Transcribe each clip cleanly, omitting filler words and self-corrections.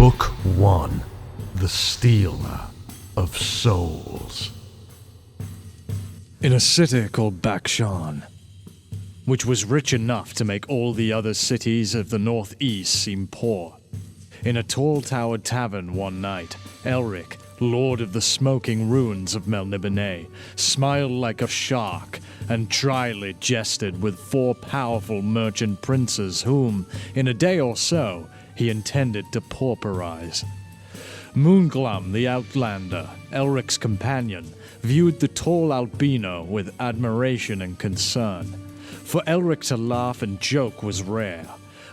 Book 1. The Stealer of Souls. In a city called Bakshan, which was rich enough to make all the other cities of the northeast seem poor, in a tall-towered tavern one night, Elric, lord of the smoking ruins of Melnibone, smiled like a shark and dryly jested with 4 powerful merchant princes whom, in a day or so, he intended to pauperize. Moonglum the Outlander, Elric's companion, viewed the tall albino with admiration and concern. For Elric to laugh and joke was rare,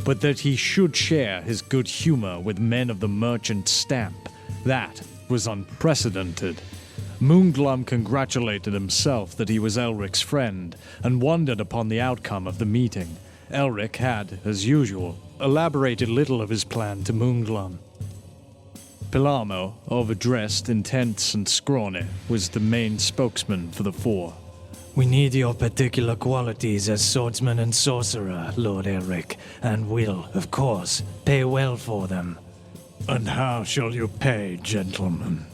but that he should share his good humor with men of the merchant stamp, that was unprecedented. Moonglum congratulated himself that he was Elric's friend, and wondered upon the outcome of the meeting. Elric had, as usual, elaborated little of his plan to Moonglum. Pilamo, overdressed, intense, and scrawny, was the main spokesman for the 4. We need your particular qualities as swordsman and sorcerer, Lord Elric, and will, of course, pay well for them. "And how shall you pay, gentlemen?"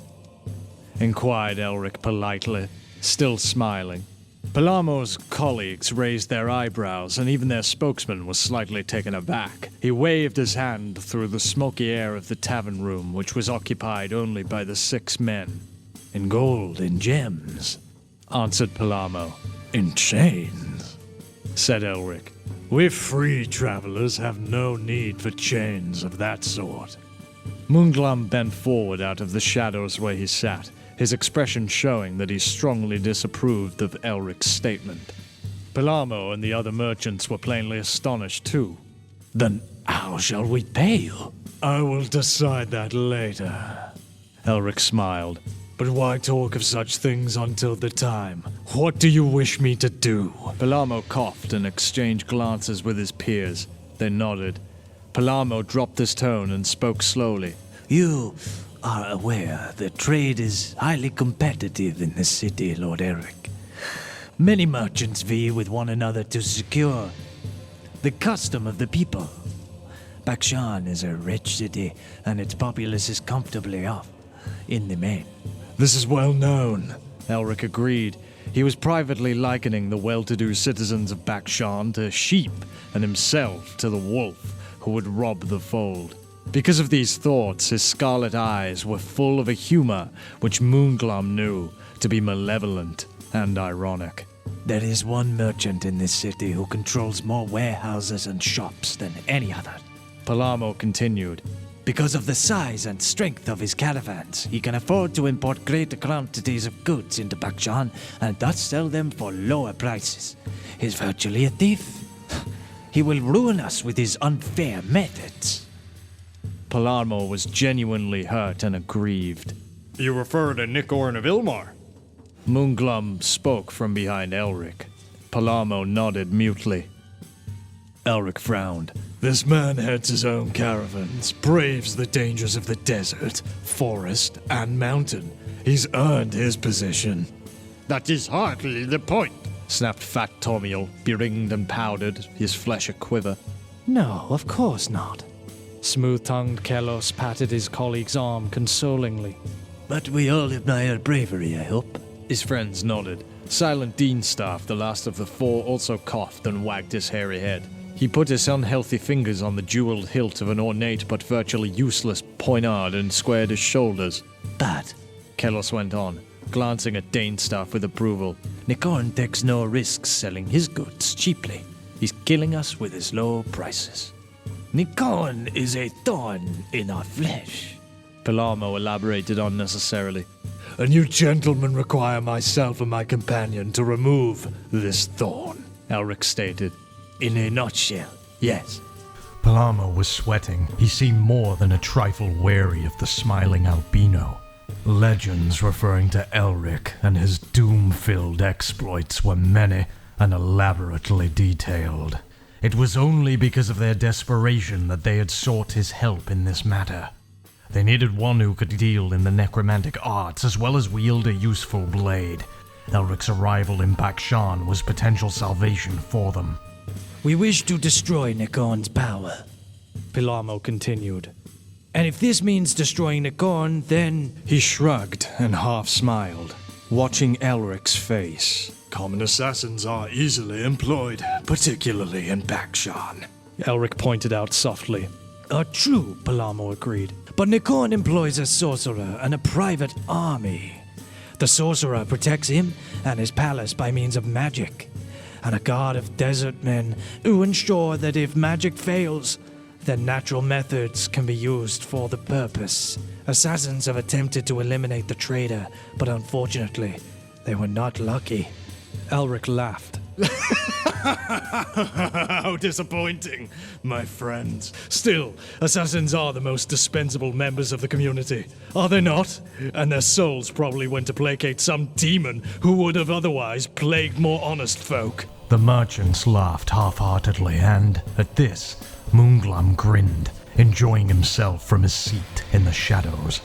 inquired Elric politely, still smiling. Pilamo's colleagues raised their eyebrows, and even their spokesman was slightly taken aback. He waved his hand through the smoky air of the tavern room, which was occupied only by the 6 men. "In gold and gems," answered Pilamo. "in chains," said Elric. "We free travelers have no need for chains of that sort." Moonglum bent forward out of the shadows where he sat, his expression showing that he strongly disapproved of Elric's statement. Pilamo and the other merchants were plainly astonished too. "Then how shall we pay you?" "I will decide that later," Elric smiled. "But why talk of such things until the time? What do you wish me to do?" Pilamo coughed and exchanged glances with his peers. They nodded. Pilamo dropped his tone and spoke slowly. "You are aware that trade is highly competitive in this city, Lord Elric. Many merchants vie with one another to secure the custom of the people. Bakshan is a rich city, and its populace is comfortably off, in the main." "This is well known," Elric agreed. He was privately likening the well-to-do citizens of Bakshan to sheep, and himself to the wolf who would rob the fold. Because of these thoughts, his scarlet eyes were full of a humor which Moonglum knew to be malevolent and ironic. "There is one merchant in this city who controls more warehouses and shops than any other," Pilamo continued. "Because of the size and strength of his caravans, he can afford to import greater quantities of goods into Bakshan and thus sell them for lower prices. He's virtually a thief. He will ruin us with his unfair methods." Pilamo was genuinely hurt and aggrieved. "You refer to Nicorn of Ilmar?" Moonglum spoke from behind Elric. Pilamo nodded mutely. Elric frowned. "This man heads his own caravans, braves the dangers of the desert, forest, and mountain. He's earned his position." "That is hardly the point," snapped Fat Tomiel, beringed and powdered, his flesh a quiver. "No, of course not." Smooth-tongued Kelos patted his colleague's arm consolingly. "But we all admire bravery, I hope." His friends nodded. Silent Deanstaff, the last of the 4, also coughed and wagged his hairy head. He put his unhealthy fingers on the jeweled hilt of an ornate but virtually useless poignard and squared his shoulders. "But," Kelos went on, glancing at Deanstaff with approval, "Nicorn takes no risks selling his goods cheaply. He's killing us with his low prices. Nicorn is a thorn in our flesh." Pilamo elaborated unnecessarily. "And you gentlemen require myself and my companion to remove this thorn," Elric stated. "In a nutshell, yes." Pilamo was sweating. He seemed more than a trifle wary of the smiling albino. Legends referring to Elric and his doom-filled exploits were many and elaborately detailed. It was only because of their desperation that they had sought his help in this matter. They needed one who could deal in the necromantic arts as well as wield a useful blade. Elric's arrival in Bakshan was potential salvation for them. "We wish to destroy Nicorn's power," Pilamo continued. And if this means destroying the corn, then... He shrugged and half smiled, watching Elric's face. Common assassins are easily employed, particularly in Bakshan. Elric pointed out softly. True, Palamo agreed. But Nikorn employs a sorcerer and a private army. The sorcerer protects him and his palace by means of magic, and a guard of desert men who ensure that if magic fails, then natural methods can be used for the purpose. Assassins have attempted to eliminate the trader, but unfortunately, they were not lucky. Elric laughed. How disappointing, my friends. Still, assassins are the most dispensable members of the community, are they not? And their souls probably went to placate some demon who would have otherwise plagued more honest folk. The merchants laughed half-heartedly, and, at this, Moonglum grinned, enjoying himself from his seat in the shadows.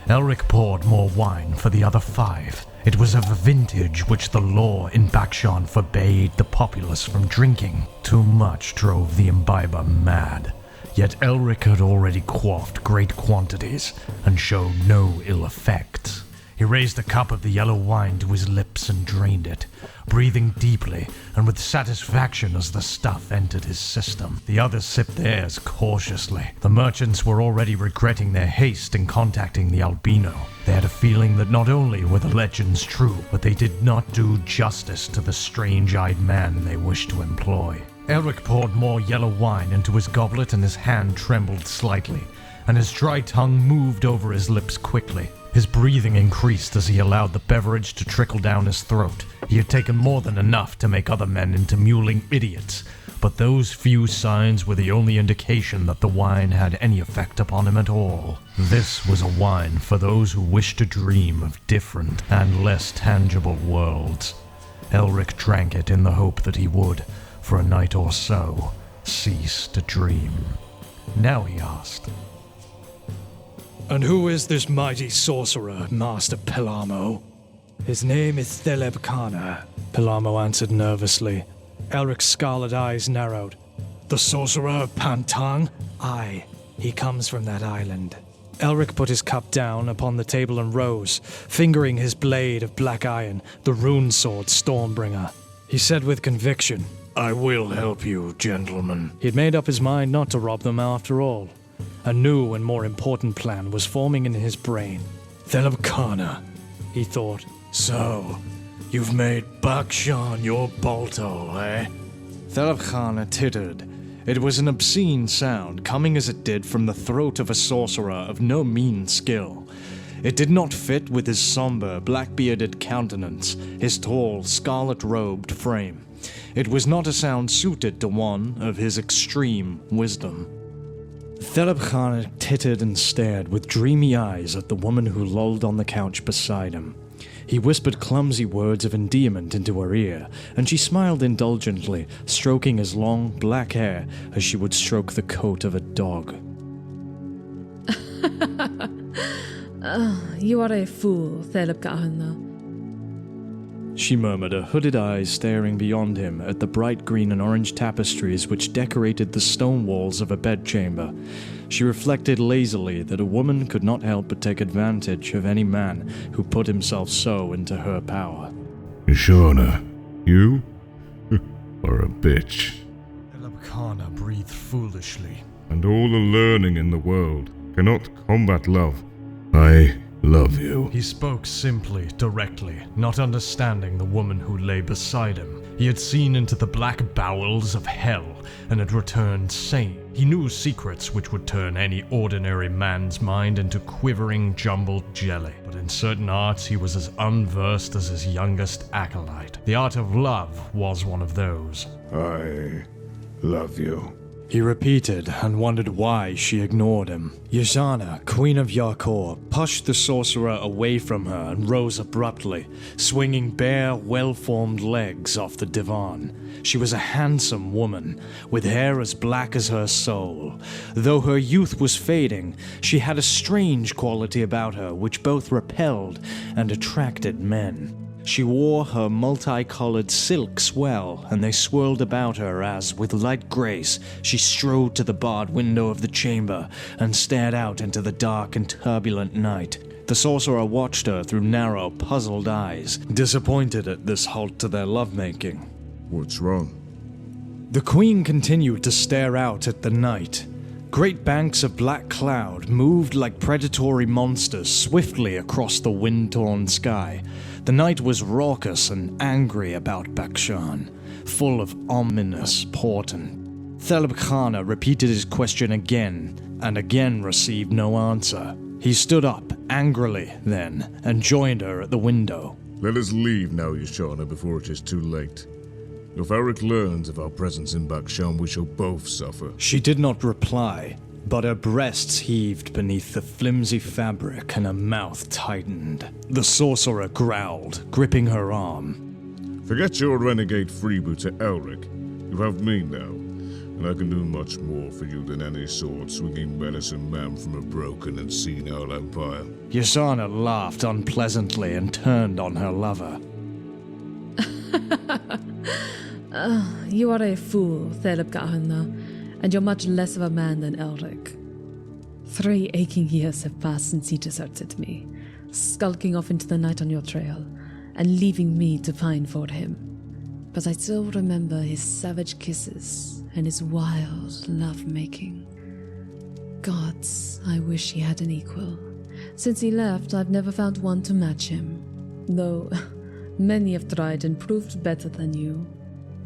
Elric poured more wine for the other 5. It was of a vintage which the law in Bakshan forbade the populace from drinking. Too much drove the imbiber mad. Yet Elric had already quaffed great quantities and showed no ill effects. He raised a cup of the yellow wine to his lips and drained it, breathing deeply and with satisfaction as the stuff entered his system. The others sipped theirs cautiously. The merchants were already regretting their haste in contacting the albino. They had a feeling that not only were the legends true, but they did not do justice to the strange-eyed man they wished to employ. Elric poured more yellow wine into his goblet and his hand trembled slightly, and his dry tongue moved over his lips quickly. His breathing increased as he allowed the beverage to trickle down his throat. He had taken more than enough to make other men into mewling idiots, but those few signs were the only indication that the wine had any effect upon him at all. This was a wine for those who wished to dream of different and less tangible worlds. Elric drank it in the hope that he would, for a night or so, cease to dream. Now he asked, And who is this mighty sorcerer, Master Pelamo? His name is Theleb Kana, Palamo answered nervously. Elric's scarlet eyes narrowed. The sorcerer of Pantang? Aye, he comes from that island. Elric put his cup down upon the table and rose, fingering his blade of black iron, the rune sword Stormbringer. He said with conviction, I will help you, gentlemen. He had made up his mind not to rob them after all. A new and more important plan was forming in his brain. Theleb Kana, he thought. So, you've made Bakshan your bolthole, eh? Theleb Kana tittered. It was an obscene sound, coming as it did from the throat of a sorcerer of no mean skill. It did not fit with his somber, black-bearded countenance, his tall, scarlet-robed frame. It was not a sound suited to one of his extreme wisdom. Theleb Kana tittered and stared with dreamy eyes at the woman who lolled on the couch beside him. He whispered clumsy words of endearment into her ear, and she smiled indulgently, stroking his long, black hair as she would stroke the coat of a dog. You are a fool, Theleb Kana. She murmured, her hooded eyes staring beyond him at the bright green and orange tapestries which decorated the stone walls of a bedchamber. She reflected lazily that a woman could not help but take advantage of any man who put himself so into her power. Ishana, you are a bitch. Theleb Kana breathed foolishly. And all the learning in the world cannot combat love. I love you. He spoke simply, directly, not understanding the woman who lay beside him. He had seen into the black bowels of hell and had returned sane. He knew secrets which would turn any ordinary man's mind into quivering, jumbled jelly. But in certain arts he was as unversed as his youngest acolyte. The art of love was one of those. I love you. He repeated and wondered why she ignored him. Yasana, Queen of Yakor, pushed the sorcerer away from her and rose abruptly, swinging bare, well-formed legs off the divan. She was a handsome woman, with hair as black as her soul. Though her youth was fading, she had a strange quality about her which both repelled and attracted men. She wore her multicolored silks well, and they swirled about her as, with light grace, she strode to the barred window of the chamber and stared out into the dark and turbulent night. The sorcerer watched her through narrow, puzzled eyes, disappointed at this halt to their lovemaking. What's wrong? The queen continued to stare out at the night. Great banks of black cloud moved like predatory monsters swiftly across the wind-torn sky. The night was raucous and angry about Bakshan, full of ominous portent. Theleb repeated his question again, and again received no answer. He stood up, angrily, then, and joined her at the window. Let us leave now, Yashana, before it is too late. If Elric learns of our presence in Bakshan, we shall both suffer. She did not reply, but her breasts heaved beneath the flimsy fabric and her mouth tightened. The sorcerer growled, gripping her arm. Forget your renegade freebooter, Elric. You have me now, and I can do much more for you than any sword-swinging medicine man from a broken and senile empire. Yasana laughed unpleasantly and turned on her lover. You are a fool, Theleb, and you're much less of a man than Elric. 3 aching years have passed since he deserted me, skulking off into the night on your trail, and leaving me to pine for him. But I still remember his savage kisses and his wild love-making. Gods, I wish he had an equal. Since he left, I've never found one to match him, though many have tried and proved better than you,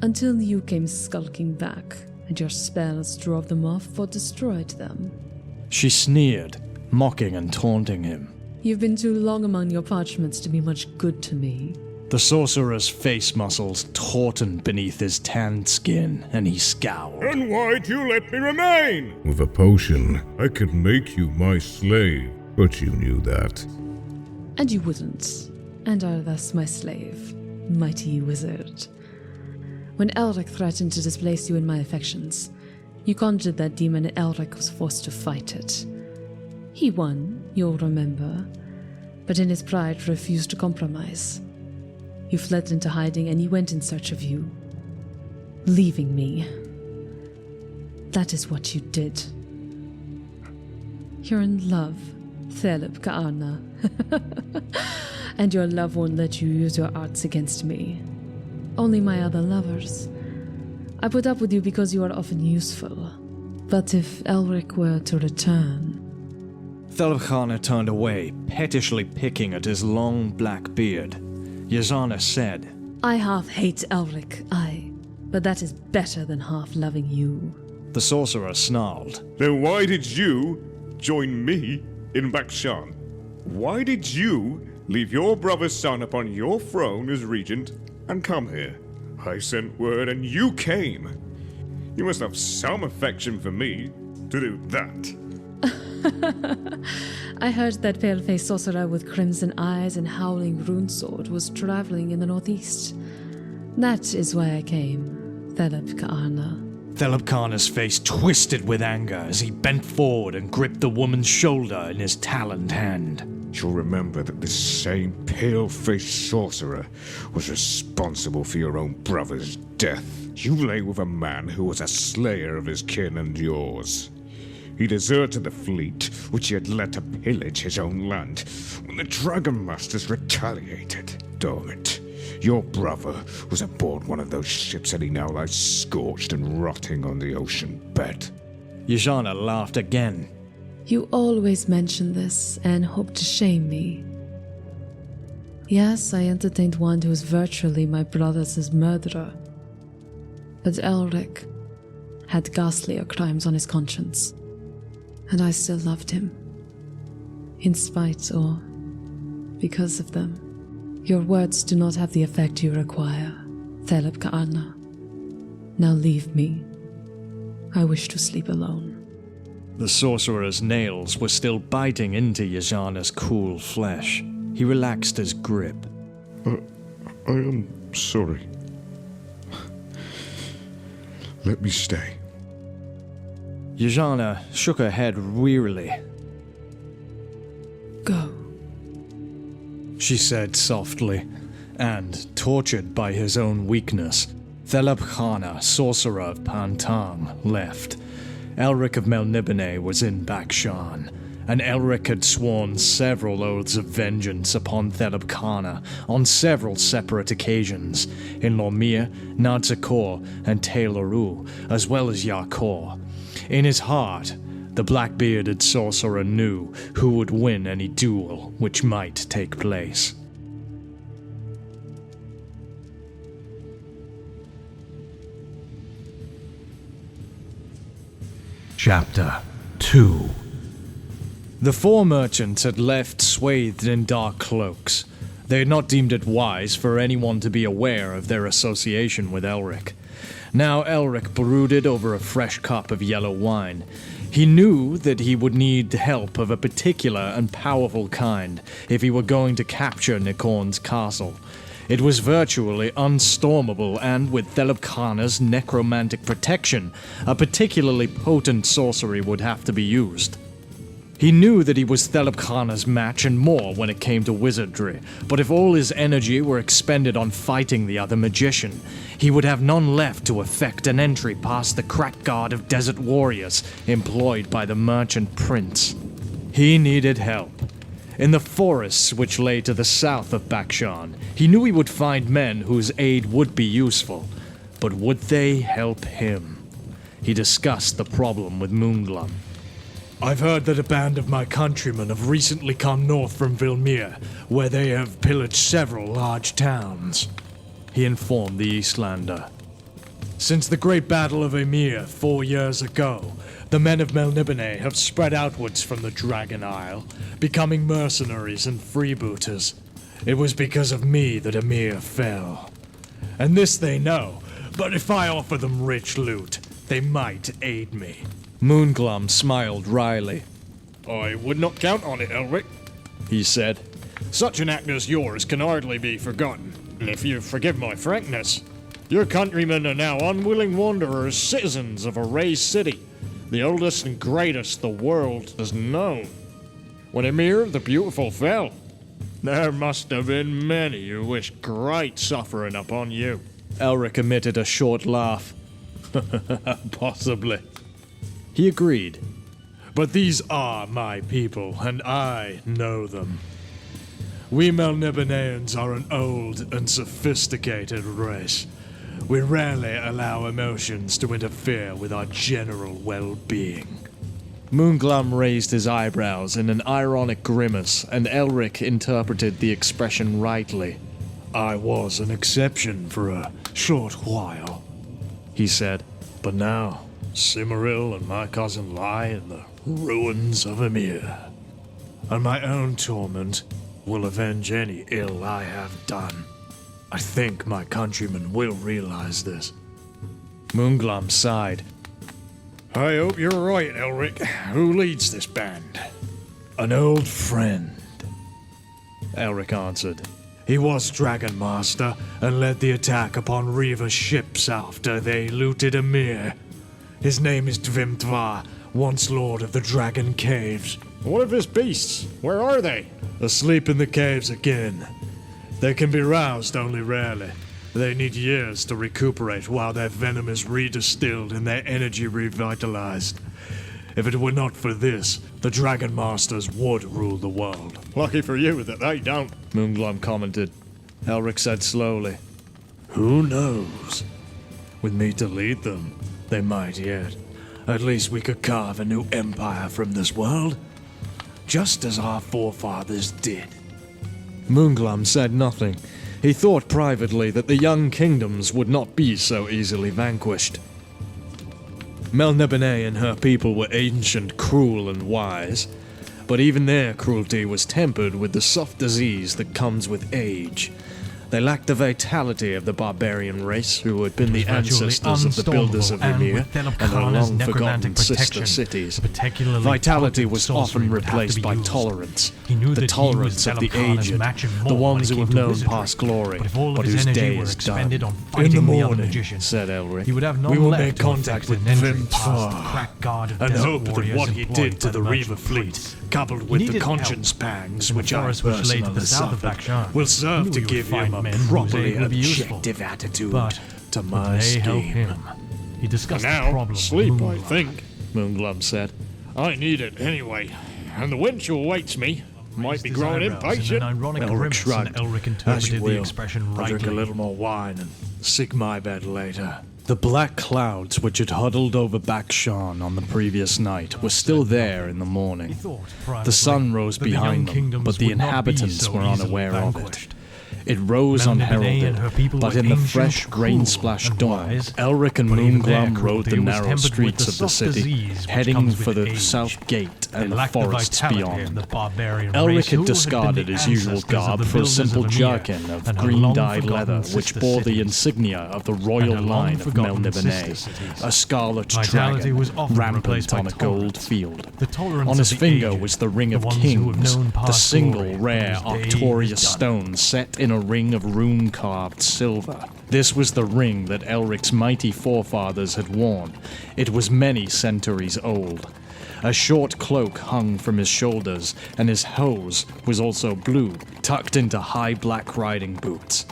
until you came skulking back, and your spells drove them off or destroyed them. She sneered, mocking and taunting him. You've been too long among your parchments to be much good to me. The sorcerer's face muscles tautened beneath his tanned skin, and he scowled. And why'd you let me remain? With a potion, I could make you my slave, but you knew that. And you wouldn't, and are thus my slave, mighty wizard. When Elric threatened to displace you in my affections, you conjured that demon and Elric was forced to fight it. He won, you'll remember, but in his pride refused to compromise. You fled into hiding and he went in search of you, leaving me. That is what you did. You're in love, Theleb Ka'arna. And your love won't let you use your arts against me. Only my other lovers. I put up with you because you are often useful. But if Elric were to return... Theleb turned away, pettishly picking at his long black beard. Yazana said, I half hate Elric, but that is better than half loving you. The sorcerer snarled. Then why did you join me in Bakshan? Why did you leave your brother's son upon your throne as regent and come here? I sent word and you came. You must have some affection for me to do that. I heard that pale-faced sorcerer with crimson eyes and howling rune sword was traveling in the northeast. That is why I came, Theleb Ka'arna. Theleb face twisted with anger as he bent forward and gripped the woman's shoulder in his taloned hand. You'll remember that this same pale-faced sorcerer was responsible for your own brother's death. You lay with a man who was a slayer of his kin and yours. He deserted the fleet, which he had led to pillage his own land, when the Dragon Masters retaliated. Dormant, your brother was aboard one of those ships and he now lies scorched and rotting on the ocean bed. Yajana laughed again. You always mention this and hope to shame me. Yes, I entertained one who was virtually my brother's murderer. But Elric had ghastlier crimes on his conscience. And I still loved him. In spite or because of them. Your words do not have the effect you require, Theleb Ka'arna. Now leave me. I wish to sleep alone. The sorcerer's nails were still biting into Yajana's cool flesh. He relaxed his grip. I am sorry. Let me stay. Yajana shook her head wearily. Go, she said softly, And, tortured by his own weakness, Theleb Khana, sorcerer of Pantang, left. Elric of Melniboné was in Bakshan, and Elric had sworn several oaths of vengeance upon Theleb Khana on several separate occasions, in Lormir, Nadzakor, and Tailoru, as well as Yakor. In his heart, the black-bearded sorcerer knew who would win any duel which might take place. Chapter 2. The four merchants had left swathed in dark cloaks. They had not deemed it wise for anyone to be aware of their association with Elric. Now Elric brooded over a fresh cup of yellow wine. He knew that he would need help of a particular and powerful kind if he were going to capture Nikorn's castle. It was virtually unstormable, and with Theleb Khana's necromantic protection, a particularly potent sorcery would have to be used. He knew that he was Theleb Khana's match and more when it came to wizardry, but if all his energy were expended on fighting the other magician, he would have none left to effect an entry past the crack guard of desert warriors employed by the merchant prince. He needed help. In the forests which lay to the south of Bakshan, he knew he would find men whose aid would be useful, but would they help him? He discussed the problem with Moonglum. I've heard that a band of my countrymen have recently come north from Vilmir, where they have pillaged several large towns, he informed the Eastlander. Since the great battle of Emir 4 years ago, the men of Melnibone have spread outwards from the Dragon Isle, becoming mercenaries and freebooters. It was because of me that Emir fell. And this they know, but if I offer them rich loot, they might aid me. Moonglum smiled wryly. I would not count on it, Elric, he said. Such an act as yours can hardly be forgotten. And if you forgive my frankness, your countrymen are now unwilling wanderers, citizens of a raised city, the oldest and greatest the world has known. When Emir the Beautiful fell, there must have been many who wished great suffering upon you. Elric emitted a short laugh. Possibly. He agreed. But these are my people, and I know them. We Melniboneans are an old and sophisticated race. We rarely allow emotions to interfere with our general well-being. Moonglum raised his eyebrows in an ironic grimace, and Elric interpreted the expression rightly. I was an exception for a short while, he said. But now, Cimmeril and my cousin lie in the ruins of Emir, and my own torment will avenge any ill I have done. I think my countrymen will realize this. Moonglum sighed. I hope you're right, Elric. Who leads this band? An old friend, Elric answered. He was Dragon Master and led the attack upon Reaver's ships after they looted Emir. His name is Dvimtvar, once Lord of the Dragon Caves. What of his beasts? Where are they? Asleep in the caves again. They can be roused only rarely. They need years to recuperate while their venom is redistilled and their energy revitalized. If it were not for this, the Dragon Masters would rule the world. Lucky for you that they don't, Moonglum commented. Elric said slowly. Who knows? With me to lead them, they might yet. At least we could carve a new empire from this world, just as our forefathers did. Moonglum said nothing. He thought privately that the young kingdoms would not be so easily vanquished. Melnibone and her people were ancient, cruel, and wise, but even their cruelty was tempered with the soft disease that comes with age. They lacked the vitality of the barbarian race, who had been the ancestors of the builders of Emir and their long-forgotten sister cities. Vitality was often replaced by tolerance, the tolerance of the aged, the ones who have known past glory, but whose day is done. In the morning, said Elric, we will make contact with Dvimtvar and hope that what he did to the Reaver fleet coupled with the needed conscience help. pangs In the which I forest which lay to the personally south of suffered, Bakshan, will he serve knew to he would give him find a men whose properly aid would be useful. objective attitude But to would my they help scheme. him? He discussed And the now, problem. with sleep, I Moonglum. think, Moonglum said. I need it anyway, and the wench who awaits me might be His growing eyebrows in impatient. an ironic Elric grimace, shrugged. and Elric As you interpreted the will. expression I'll drink a rightly. little more wine and seek my bed later. The black clouds which had huddled over Bakshan on the previous night were still there in the morning. The sun rose behind them, but the inhabitants were unaware of it. It rose unheralded, but in the fresh, rain-splashed dawn, Elric and Moonglum rode the narrow streets of the city, heading for the south gate and the forests beyond. Elric had discarded his usual garb for a simple jerkin of green-dyed leather, which bore the insignia of the royal line of Melnibone, a scarlet dragon rampant on a gold field. On his finger was the Ring of Kings, the single rare Arctorius stone set in a ring of rune-carved silver. This was the ring that Elric's mighty forefathers had worn. It was many centuries old. A short cloak hung from his shoulders, and his hose was also blue, tucked into high black riding boots.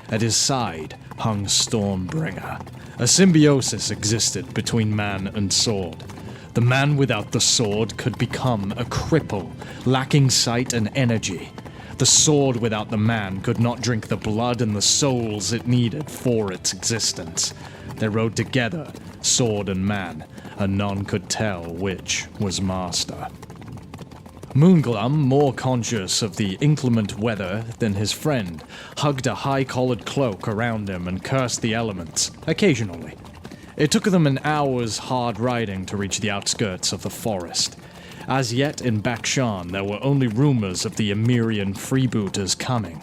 At his side hung Stormbringer. A symbiosis existed between man and sword. The man without the sword could become a cripple, lacking sight and energy. The sword without the man could not drink the blood and the souls it needed for its existence. They rode together, sword and man, and none could tell which was master. Moonglum, more conscious of the inclement weather than his friend, hugged a high-collared cloak around him and cursed the elements, occasionally. It took them an hour's hard riding to reach the outskirts of the forest. As yet in Bakshan, there were only rumors of the Emirian freebooters coming.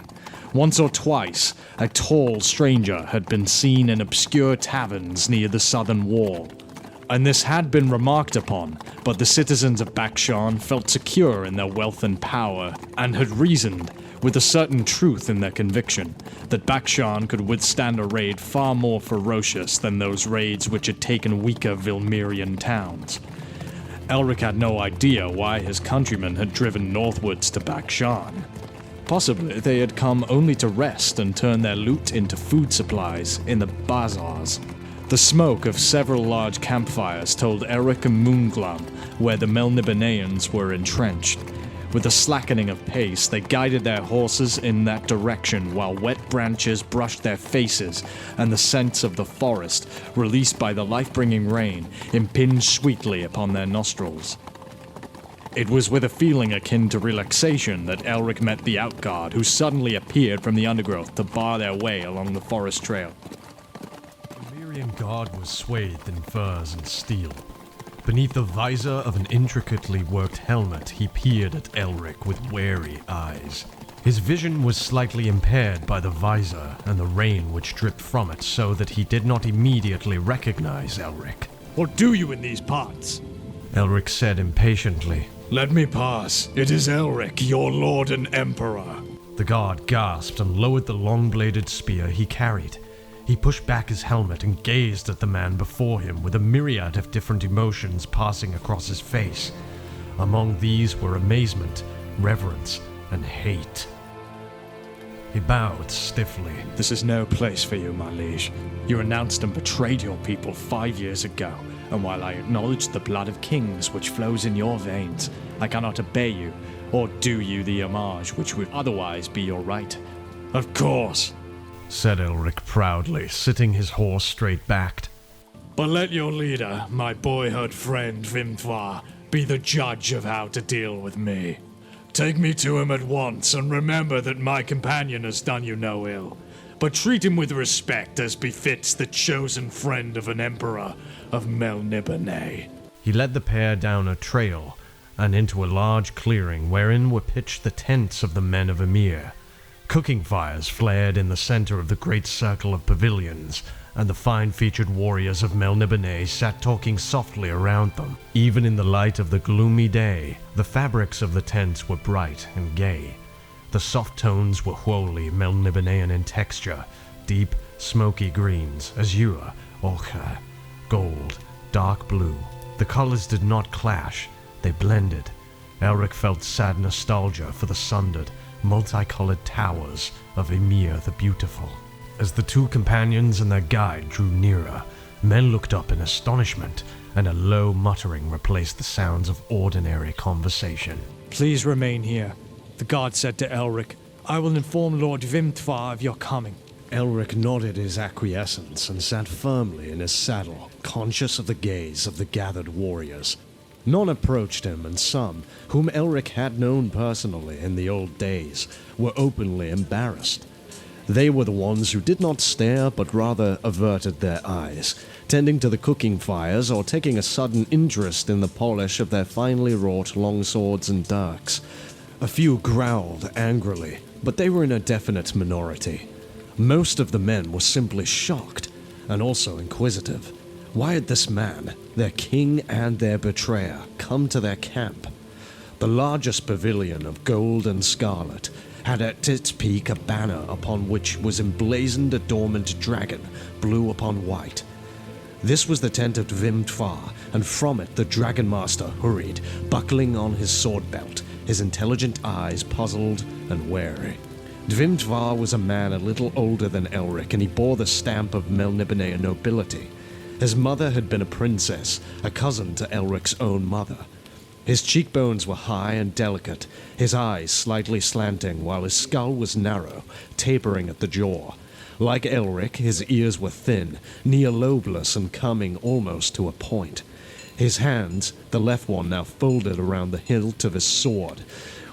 Once or twice, a tall stranger had been seen in obscure taverns near the southern wall. And this had been remarked upon, but the citizens of Bakshan felt secure in their wealth and power, and had reasoned, with a certain truth in their conviction, that Bakshan could withstand a raid far more ferocious than those raids which had taken weaker Vilmirian towns. Elric had no idea why his countrymen had driven northwards to Bakshan. Possibly they had come only to rest and turn their loot into food supplies in the bazaars. The smoke of several large campfires told Elric and Moonglum where the Melniboneans were entrenched. With a slackening of pace, they guided their horses in that direction while wet branches brushed their faces and the scents of the forest, released by the life-bringing rain, impinged sweetly upon their nostrils. It was with a feeling akin to relaxation that Elric met the outguard, who suddenly appeared from the undergrowth to bar their way along the forest trail. The Emirian guard was swathed in furs and steel. Beneath the visor of an intricately worked helmet, he peered at Elric with wary eyes. His vision was slightly impaired by the visor and the rain which dripped from it, so that he did not immediately recognize Elric. What do you in these parts? Elric said impatiently. Let me pass. It is Elric, your lord and emperor. The guard gasped and lowered the long-bladed spear he carried. He pushed back his helmet and gazed at the man before him with a myriad of different emotions passing across his face. Among these were amazement, reverence, and hate. He bowed stiffly. This is no place for you, my liege. You renounced and betrayed your people 5 years ago, and while I acknowledge the blood of kings which flows in your veins, I cannot obey you, or do you the homage which would otherwise be your right. Of course, said Elric proudly, sitting his horse straight-backed. but let your leader, my boyhood friend Vimthvar, be the judge of how to deal with me. Take me to him at once, and remember that my companion has done you no ill, but treat him with respect as befits the chosen friend of an Emperor of Melniboné. He led the pair down a trail and into a large clearing wherein were pitched the tents of the men of Emir. Cooking fires flared in the center of the great circle of pavilions, and the fine-featured warriors of Melnibone sat talking softly around them. Even in the light of the gloomy day, the fabrics of the tents were bright and gay. The soft tones were wholly Melnibonean in texture, deep, smoky greens, azure, ochre, gold, dark blue. The colors did not clash, they blended. Elric felt sad nostalgia for the sundered, multicolored towers of Emir the Beautiful. As the two companions and their guide drew nearer, men looked up in astonishment, and a low muttering replaced the sounds of ordinary conversation. Please remain here, the guard said to Elric. I will inform Lord Vimtvar of your coming. Elric nodded his acquiescence and sat firmly in his saddle, conscious of the gaze of the gathered warriors. None approached him, and some, whom Elric had known personally in the old days, were openly embarrassed. They were the ones who did not stare, but rather averted their eyes, tending to the cooking fires or taking a sudden interest in the polish of their finely wrought longswords and dirks. A few growled angrily, but they were in a definite minority. Most of the men were simply shocked, and also inquisitive. Why had this man, their king and their betrayer, come to their camp? The largest pavilion of gold and scarlet had at its peak a banner upon which was emblazoned a dormant dragon, blue upon white. This was the tent of Vimtvar, and from it the Dragon Master hurried, buckling on his sword belt, his intelligent eyes puzzled and wary. Vimtvar was a man a little older than Elric, and he bore the stamp of Melnibone nobility. His mother had been a princess, a cousin to Elric's own mother. His cheekbones were high and delicate, his eyes slightly slanting, while his skull was narrow, tapering at the jaw. Like Elric, his ears were thin, near-lobeless and coming almost to a point. His hands, the left one now folded around the hilt of his sword,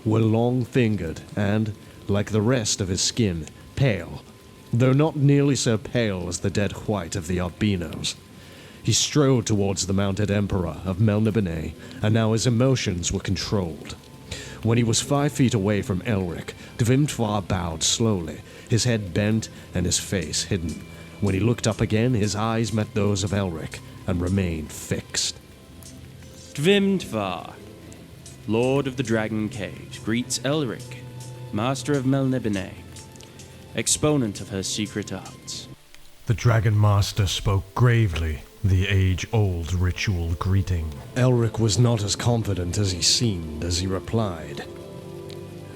were long-fingered and, like the rest of his skin, pale, though not nearly so pale as the dead white of the albinos. He strode towards the mounted Emperor of Melniboné, and now his emotions were controlled. When he was 5 feet away from Elric, Vimtvar bowed slowly, his head bent and his face hidden. When he looked up again, his eyes met those of Elric and remained fixed. Vimtvar, Lord of the Dragon Cage, greets Elric, Master of Melniboné, exponent of her secret arts. The Dragon Master spoke gravely, the age-old ritual greeting. Elric was not as confident as he seemed as he replied.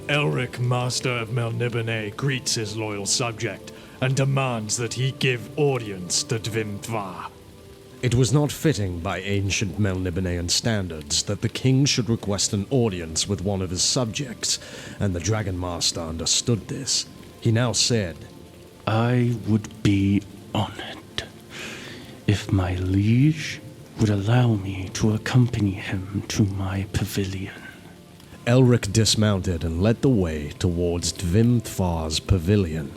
Elric, Master of Melniboné, greets his loyal subject and demands that he give audience to Vimtvar. It was not fitting by ancient Melnibonéan standards that the king should request an audience with one of his subjects, and the Dragon Master understood this. He now said, I would be honored if my liege would allow me to accompany him to my pavilion. Elric dismounted and led the way towards Vimtvar's pavilion.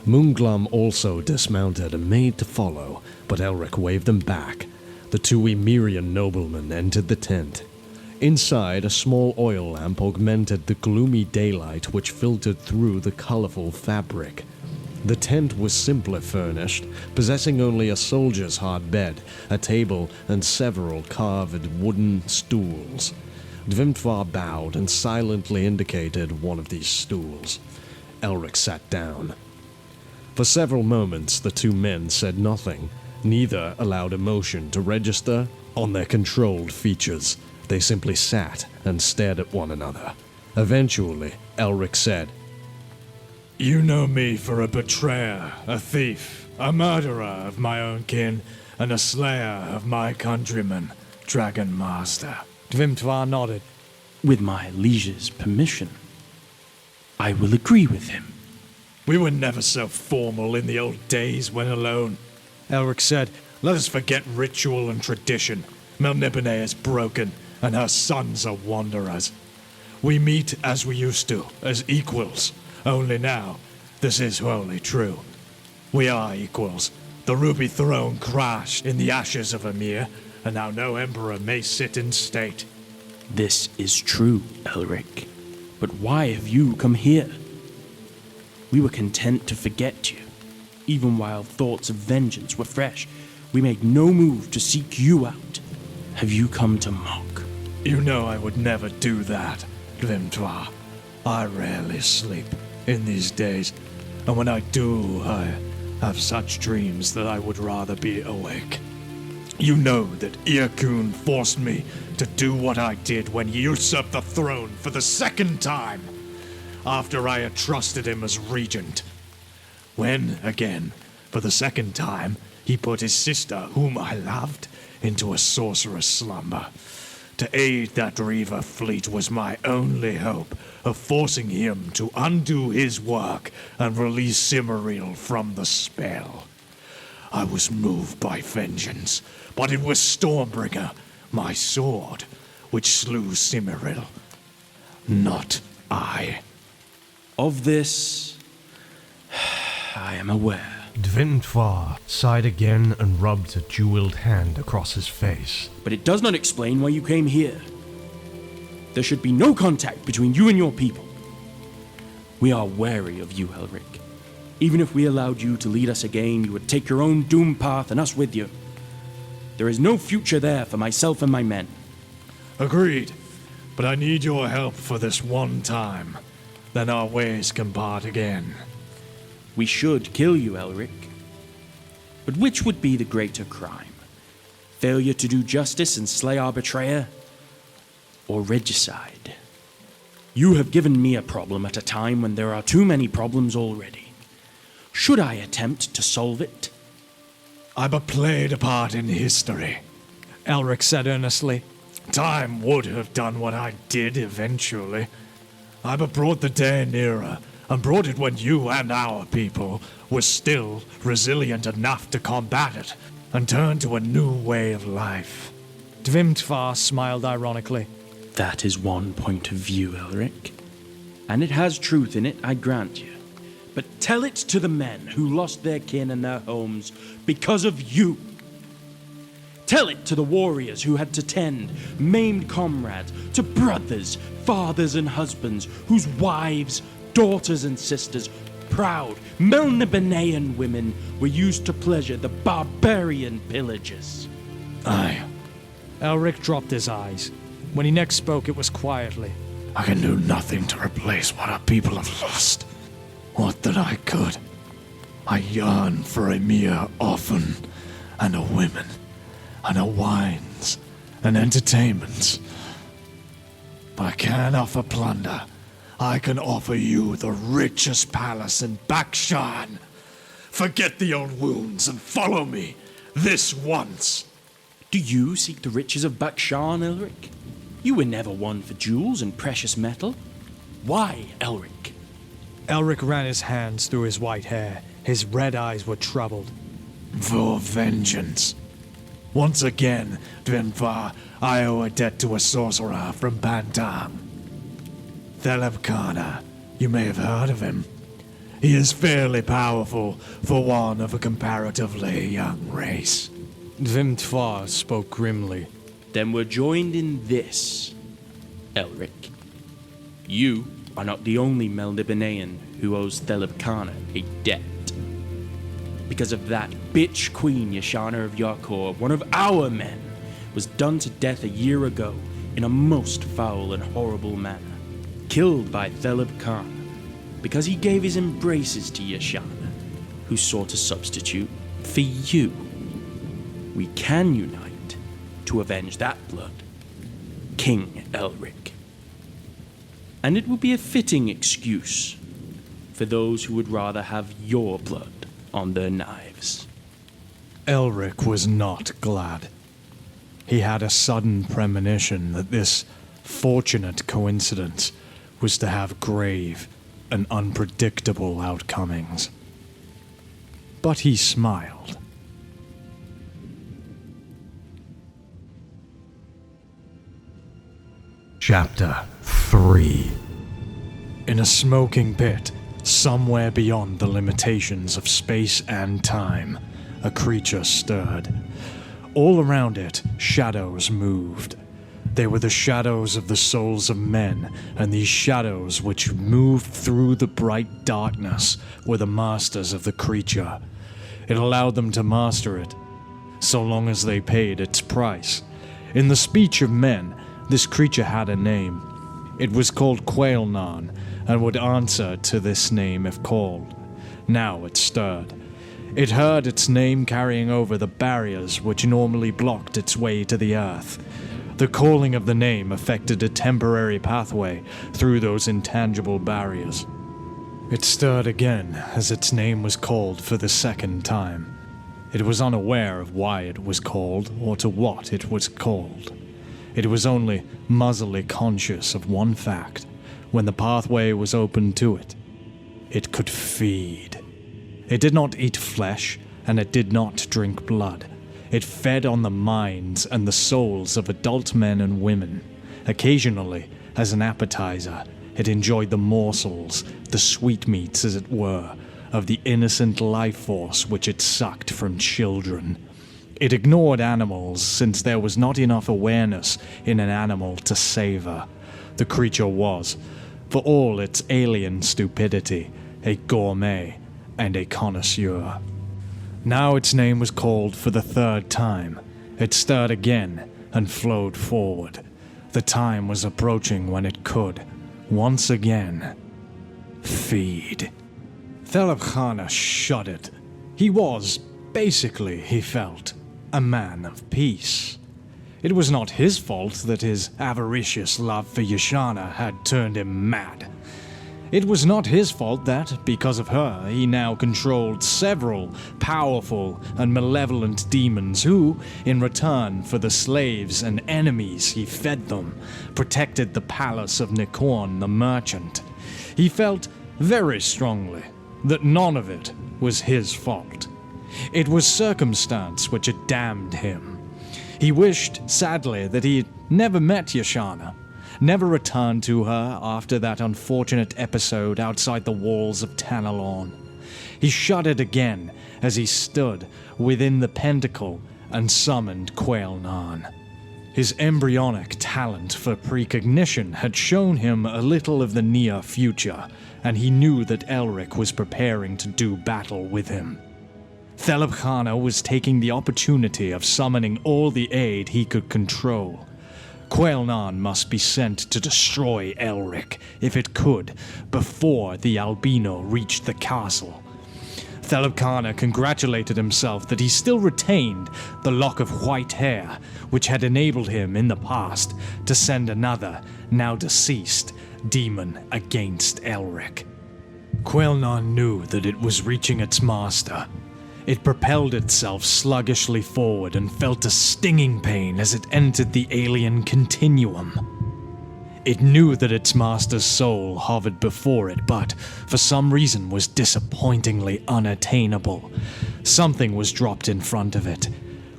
Moonglum also dismounted and made to follow, but Elric waved them back. The two Emirian noblemen entered the tent. Inside, a small oil lamp augmented the gloomy daylight which filtered through the colorful fabric. The tent was simply furnished, possessing only a soldier's hard bed, a table, and several carved wooden stools. Vimtvar bowed and silently indicated one of these stools. Elric sat down. For several moments, the two men said nothing. Neither allowed emotion to register on their controlled features. They simply sat and stared at one another. Eventually, Elric said, You know me for a betrayer, a thief, a murderer of my own kin, and a slayer of my countrymen, Dragon Master. Vimtvar nodded. With my liege's permission, I will agree with him. We were never so formal in the old days when alone. Elric said, Let us forget ritual and tradition. Melniboné is broken, and her sons are wanderers. We meet as we used to, as equals. Only now, this is wholly true. We are equals. The ruby throne crashed in the ashes of Emir, and now no emperor may sit in state. This is true, Elric. But why have you come here? We were content to forget you. Even while thoughts of vengeance were fresh, we made no move to seek you out. Have you come to mock? You know I would never do that, Vimtvar. I rarely sleep in these days, and when I do, I have such dreams that I would rather be awake. You know that Irkun forced me to do what I did when he usurped the throne for the second time, after I had trusted him as regent. When, again, for the second time, he put his sister, whom I loved, into a sorcerer's slumber. To aid that Reaver fleet was my only hope of forcing him to undo his work and release Cimmeril from the spell. I was moved by vengeance, but it was Stormbringer, my sword, which slew Cimmeril, not I. Of this, I am aware. Dvintvar sighed again and rubbed a jeweled hand across his face. But it does not explain why you came here. There should be no contact between you and your people. We are wary of you, Elric. Even if we allowed you to lead us again, you would take your own doom path and us with you. There is no future there for myself and my men. Agreed, but I need your help for this one time. Then our ways can part again. We should kill you, Elric. But which would be the greater crime? Failure to do justice and slay our betrayer? Or regicide? You have given me a problem at a time when there are too many problems already. Should I attempt to solve it? I but played a part in history, Elric said earnestly. Time would have done what I did eventually. I but brought the day nearer, and brought it when you and our people were still resilient enough to combat it, and turn to a new way of life. Dvimtvar smiled ironically. That is one point of view, Elric. And it has truth in it, I grant you. But tell it to the men who lost their kin and their homes because of you. Tell it to the warriors who had to tend maimed comrades, to brothers, fathers, and husbands whose wives, daughters, and sisters, proud Melnibonean women, were used to pleasure the barbarian pillagers. Aye. Elric dropped his eyes. When he next spoke, it was quietly. I can do nothing to replace what our people have lost. What that I could. I yearn for a mere orphan, and a women, and a wines, and entertainments. But I can't offer plunder. I can offer you the richest palace in Bakshan. Forget the old wounds and follow me, this once. Do you seek the riches of Bakshan, Elric? You were never one for jewels and precious metal. Why, Elric? Elric ran his hands through his white hair. His red eyes were troubled. For vengeance. Once again, Dvimtvar, I owe a debt to a sorcerer from Bantam. Thelebkana, you may have heard of him. He is fairly powerful for one of a comparatively young race. Dvimtvar spoke grimly. Then we're joined in this, Elric. You are not the only Melnibonean who owes Thelebkana a debt. Because of that bitch Queen Yashana of Yakor, one of our men was done to death a year ago in a most foul and horrible manner. Killed by Thelebkana because he gave his embraces to Yashana, who sought a substitute for you. We can unite to avenge that blood, King Elric. And it would be a fitting excuse for those who would rather have your blood on their knives. Elric was not glad. He had a sudden premonition that this fortunate coincidence was to have grave and unpredictable outcomings. But he smiled. Chapter 3. In a smoking pit, somewhere beyond the limitations of space and time, a creature stirred. All around it, shadows moved. They were the shadows of the souls of men, and these shadows which moved through the bright darkness were the masters of the creature. It allowed them to master it, so long as they paid its price. In the speech of men, this creature had a name. It was called Quailnan, and would answer to this name if called. Now it stirred. It heard its name carrying over the barriers which normally blocked its way to the earth. The calling of the name affected a temporary pathway through those intangible barriers. It stirred again as its name was called for the second time. It was unaware of why it was called or to what it was called. It was only muzzily conscious of one fact: when the pathway was open to it, it could feed. It did not eat flesh, and it did not drink blood. It fed on the minds and the souls of adult men and women. Occasionally, as an appetizer, it enjoyed the morsels, the sweetmeats as it were, of the innocent life force which it sucked from children. It ignored animals, since there was not enough awareness in an animal to savor. The creature was, for all its alien stupidity, a gourmet and a connoisseur. Now its name was called for the third time. It stirred again and flowed forward. The time was approaching when it could, once again, feed. Thelebkhana shuddered. He was, basically, he felt, a man of peace. It was not his fault that his avaricious love for Yashana had turned him mad. It was not his fault that, because of her, he now controlled several powerful and malevolent demons who, in return for the slaves and enemies he fed them, protected the palace of Nikorn the merchant. He felt very strongly that none of it was his fault. It was circumstance which had damned him. He wished, sadly, that he had never met Yashana, never returned to her after that unfortunate episode outside the walls of Tanalorn. He shuddered again as he stood within the pentacle and summoned Quailnan. His embryonic talent for precognition had shown him a little of the near future, and he knew that Elric was preparing to do battle with him. Thelebkhana was taking the opportunity of summoning all the aid he could control. Quailnan must be sent to destroy Elric, if it could, before the albino reached the castle. Thelebkhana congratulated himself that he still retained the lock of white hair, which had enabled him in the past to send another, now deceased, demon against Elric. Quailnan knew that it was reaching its master. It propelled itself sluggishly forward and felt a stinging pain as it entered the alien continuum. It knew that its master's soul hovered before it, but for some reason was disappointingly unattainable. Something was dropped in front of it.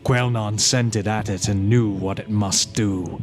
Quailnan scented at it and knew what it must do.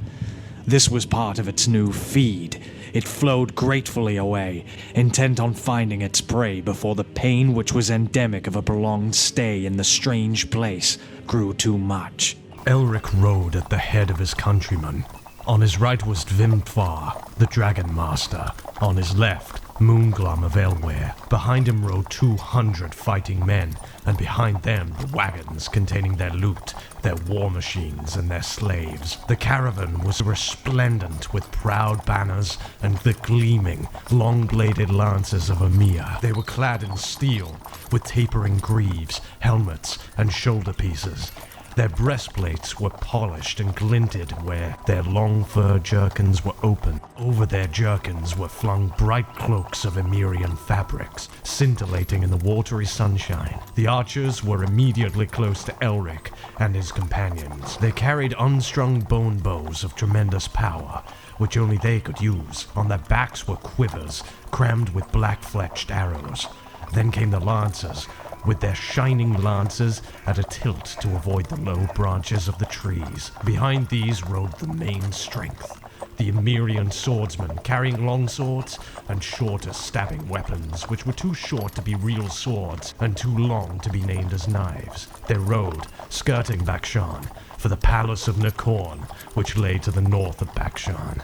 This was part of its new feed. It flowed gratefully away, intent on finding its prey before the pain which was endemic of a prolonged stay in the strange place grew too much. Elric rode at the head of his countrymen. On his right was Dvimfar, the Dragon Master. On his left, Moonglam of Elware. Behind him rode 200 fighting men, and behind them the wagons containing their loot, their war machines, and their slaves. The caravan was resplendent with proud banners and the gleaming, long-bladed lances of Emir. They were clad in steel, with tapering greaves, helmets, and shoulder pieces. Their breastplates were polished and glinted where their long fur jerkins were open. Over their jerkins were flung bright cloaks of Emirian fabrics, scintillating in the watery sunshine. The archers were immediately close to Elric and his companions. They carried unstrung bone bows of tremendous power, which only they could use. On their backs were quivers, crammed with black-fletched arrows. Then came the lancers, with their shining lances at a tilt to avoid the low branches of the trees. Behind these rode the main strength, the Emirian swordsmen carrying long swords and shorter stabbing weapons, which were too short to be real swords and too long to be named as knives. They rode, skirting Bakshan, for the palace of Nikorn, which lay to the north of Bakshan.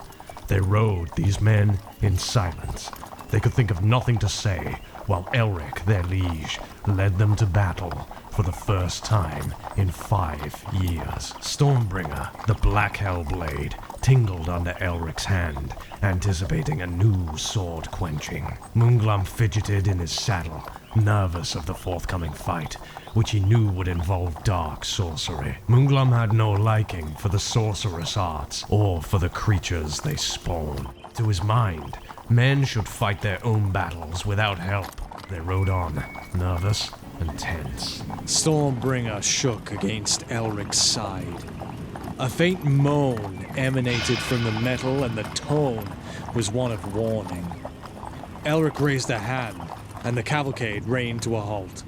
They rode, these men, in silence. They could think of nothing to say, while Elric, their liege, led them to battle for the first time in 5 years. Stormbringer, the black hellblade, tingled under Elric's hand, anticipating a new sword quenching. Moonglam fidgeted in his saddle, nervous of the forthcoming fight, which he knew would involve dark sorcery. Moonglum had no liking for the sorcerous arts or for the creatures they spawn. To his mind, men should fight their own battles without help. They rode on, nervous and tense. Stormbringer shook against Elric's side. A faint moan emanated from the metal, and the tone was one of warning. Elric raised a hand, and the cavalcade reined to a halt.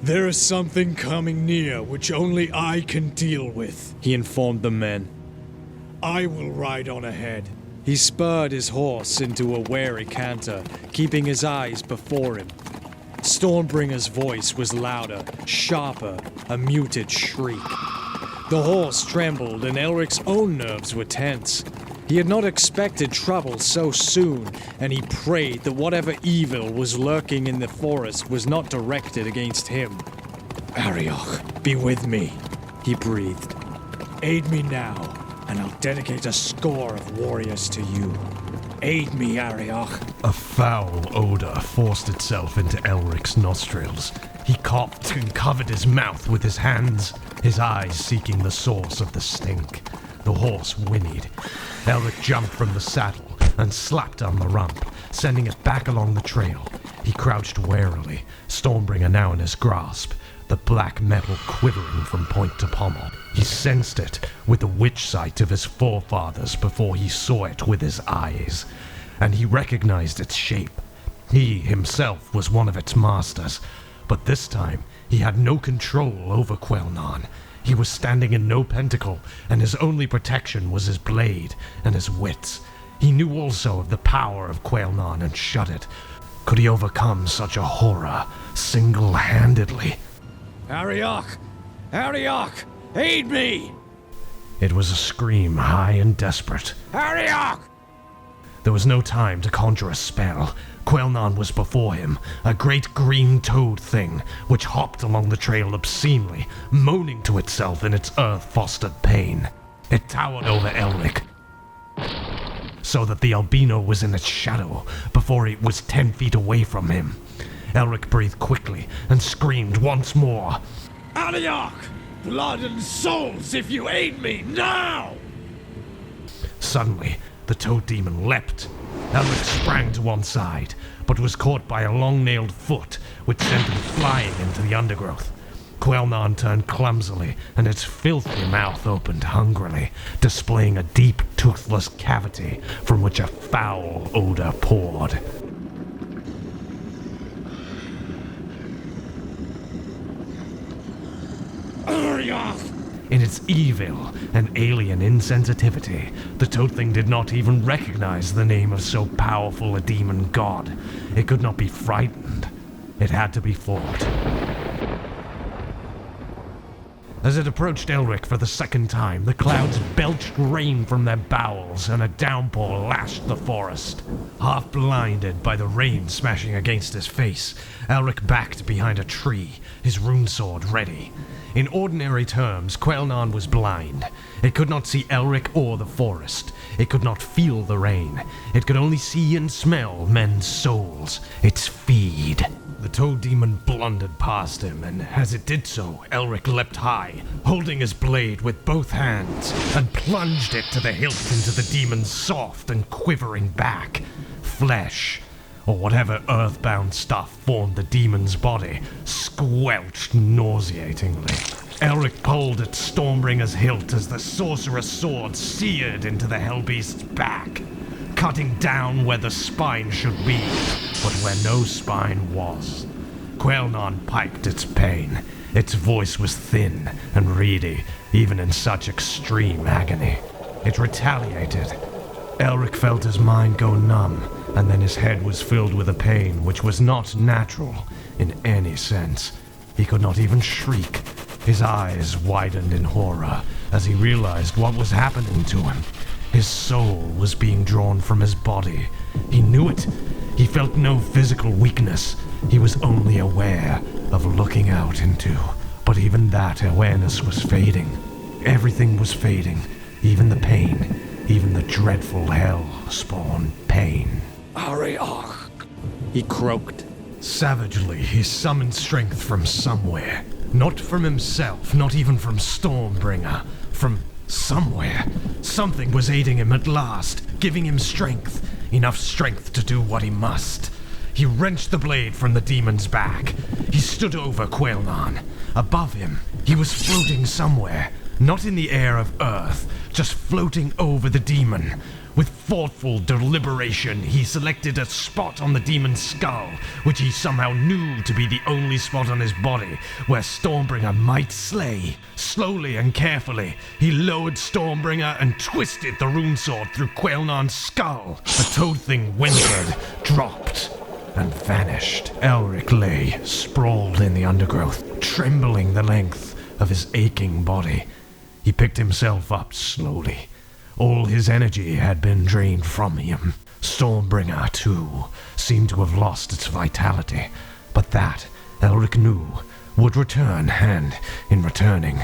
There is something coming near which only I can deal with. He informed the men. I will ride on ahead. He spurred his horse into a wary canter, keeping his eyes before him. Stormbringer's voice was louder, sharper, a muted shriek. The horse trembled, and Elric's own nerves were tense. He had not expected trouble so soon, and he prayed that whatever evil was lurking in the forest was not directed against him. Arioch, be with me, he breathed. Aid me now, and I'll dedicate a score of warriors to you. Aid me, Arioch. A foul odor forced itself into Elric's nostrils. He coughed and covered his mouth with his hands, his eyes seeking the source of the stink. The horse whinnied. Elric jumped from the saddle and slapped on the rump, sending it back along the trail. He crouched warily, Stormbringer now in his grasp, the black metal quivering from point to pommel. He sensed it with the witch sight of his forefathers before he saw it with his eyes, and he recognized its shape. He himself was one of its masters, but this time he had no control over Quelnan. He was standing in no pentacle, and his only protection was his blade and his wits. He knew also of the power of Quelnan and shuddered. Could he overcome such a horror single-handedly? Arioch! Arioch! Aid me! It was a scream high and desperate. Arioch! There was no time to conjure a spell. Quelnan was before him, a great green toad thing, which hopped along the trail obscenely, moaning to itself in its earth-fostered pain. It towered over Elric, so that the albino was in its shadow before it was 10 feet away from him. Elric breathed quickly and screamed once more. Arioch! Blood and souls, if you aid me, now! Suddenly, the toad demon leapt. Elric sprang to one side, but was caught by a long-nailed foot, which sent him flying into the undergrowth. Quelnan turned clumsily, and its filthy mouth opened hungrily, displaying a deep, toothless cavity from which a foul odor poured. Arioch! In its evil and alien insensitivity, the toad thing did not even recognize the name of so powerful a demon god. It could not be frightened. It had to be fought. As it approached Elric for the second time, the clouds belched rain from their bowels, and a downpour lashed the forest. Half blinded by the rain smashing against his face, Elric backed behind a tree, his rune sword ready. In ordinary terms, Quelnan was blind. It could not see Elric or the forest. It could not feel the rain. It could only see and smell men's souls, its feed. The toad demon blundered past him, and as it did so, Elric leapt high, holding his blade with both hands, and plunged it to the hilt into the demon's soft and quivering back. Flesh, or whatever earthbound stuff formed the demon's body, squelched nauseatingly. Elric pulled at Stormbringer's hilt as the sorcerer's sword seared into the hellbeast's back, cutting down where the spine should be, but where no spine was. Quelnan piped its pain. Its voice was thin and reedy, even in such extreme agony. It retaliated. Elric felt his mind go numb, and then his head was filled with a pain which was not natural in any sense. He could not even shriek. His eyes widened in horror as he realized what was happening to him. His soul was being drawn from his body. He knew it. He felt no physical weakness. He was only aware of looking out into. But even that awareness was fading. Everything was fading. Even the pain. Even the dreadful hell-spawn pain. Arioch! He croaked. Savagely, he summoned strength from somewhere. Not from himself, not even from Stormbringer. From somewhere. Something was aiding him at last, giving him strength. Enough strength to do what he must. He wrenched the blade from the demon's back. He stood over Quelnan. Above him, he was floating somewhere. Not in the air of Earth, just floating over the demon. With thoughtful deliberation, he selected a spot on the demon's skull, which he somehow knew to be the only spot on his body where Stormbringer might slay. Slowly and carefully, he lowered Stormbringer and twisted the rune sword through Quelnan's skull. The toad thing whimpered, dropped, and vanished. Elric lay, sprawled in the undergrowth, trembling the length of his aching body. He picked himself up slowly. All his energy had been drained from him. Stormbringer, too, seemed to have lost its vitality. But that, Elric knew, would return and, in returning,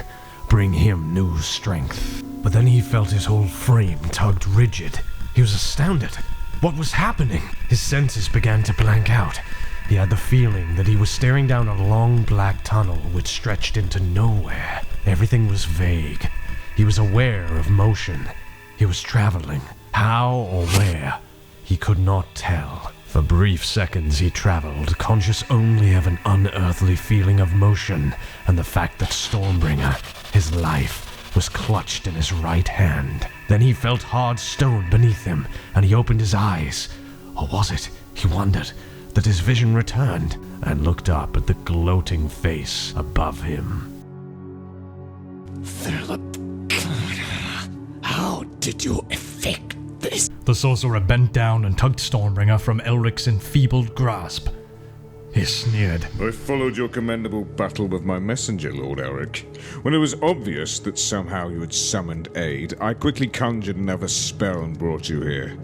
bring him new strength. But then he felt his whole frame tugged rigid. He was astounded. What was happening? His senses began to blank out. He had the feeling that he was staring down a long black tunnel which stretched into nowhere. Everything was vague. He was aware of motion. He was traveling. How or where? He could not tell. For brief seconds he traveled, conscious only of an unearthly feeling of motion and the fact that Stormbringer, his life, was clutched in his right hand. Then he felt hard stone beneath him, and he opened his eyes. Or was it, he wondered, that his vision returned and looked up at the gloating face above him. Philip, how did you effect this? The sorcerer bent down and tugged Stormbringer from Elric's enfeebled grasp. He sneered. I followed your commendable battle with my messenger, Lord Elric. When it was obvious that somehow you had summoned aid, I quickly conjured another spell and brought you here.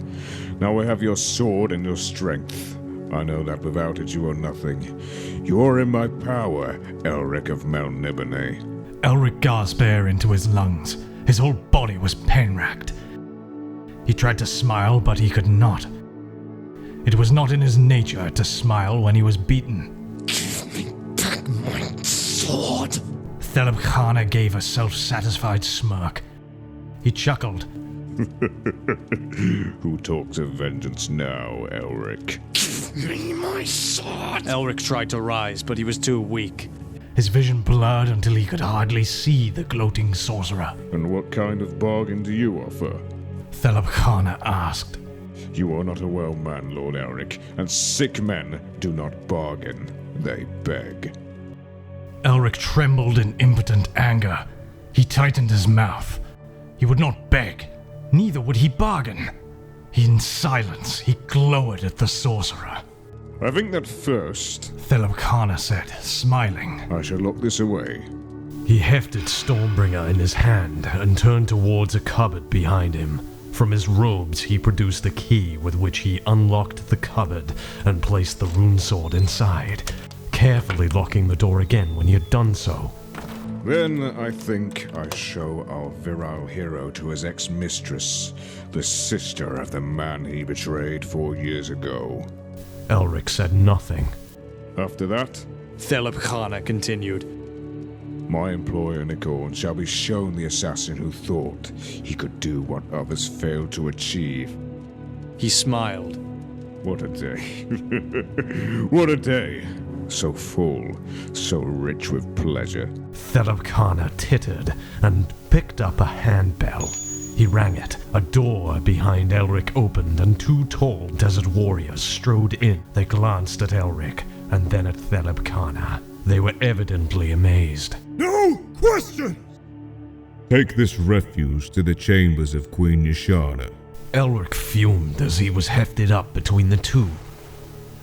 Now I have your sword and your strength. I know that without it you are nothing. You are in my power, Elric of Melniboné. Elric gasped air into his lungs. His whole body was pain-racked. He tried to smile, but he could not. It was not in his nature to smile when he was beaten. Give me back my sword. Thelebkhana gave a self-satisfied smirk. He chuckled. Who talks of vengeance now, Elric? Give me my sword. Elric tried to rise, but he was too weak. His vision blurred until he could hardly see the gloating sorcerer. And what kind of bargain do you offer? Thelebkhana asked. You are not a well man, Lord Elric, and sick men do not bargain, they beg. Elric trembled in impotent anger. He tightened his mouth. He would not beg, neither would he bargain. In silence, he glowered at the sorcerer. I think that first, Thelebkhana said, smiling. I shall lock this away. He hefted Stormbringer in his hand and turned towards a cupboard behind him. From his robes, he produced the key with which he unlocked the cupboard and placed the rune sword inside, carefully locking the door again when he had done so. Then I think I show our virile hero to his ex-mistress, the sister of the man he betrayed 4 years ago. Elric said nothing. After that, Thelebkhana continued. my employer Nicorn shall be shown the assassin who thought he could do what others failed to achieve. He smiled. What a day. What a day. So full, so rich with pleasure. Thelebkhana tittered and picked up a handbell. He rang it. A door behind Elric opened and 2 tall desert warriors strode in. They glanced at Elric and then at Thelebkhana. They were evidently amazed. No question! Take this refuse to the chambers of Queen Yashana. Elric fumed as he was hefted up between the 2.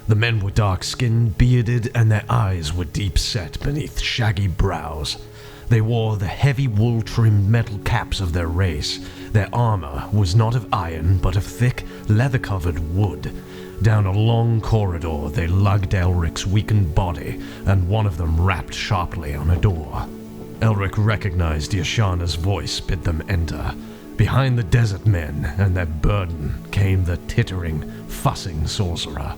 The men were dark-skinned, bearded, and their eyes were deep-set beneath shaggy brows. They wore the heavy wool-trimmed metal caps of their race. Their armor was not of iron, but of thick, leather-covered wood. Down a long corridor they lugged Elric's weakened body, and one of them rapped sharply on a door. Elric recognized Yashana's voice bid them enter. Behind the desert men and their burden came the tittering, fussing sorcerer.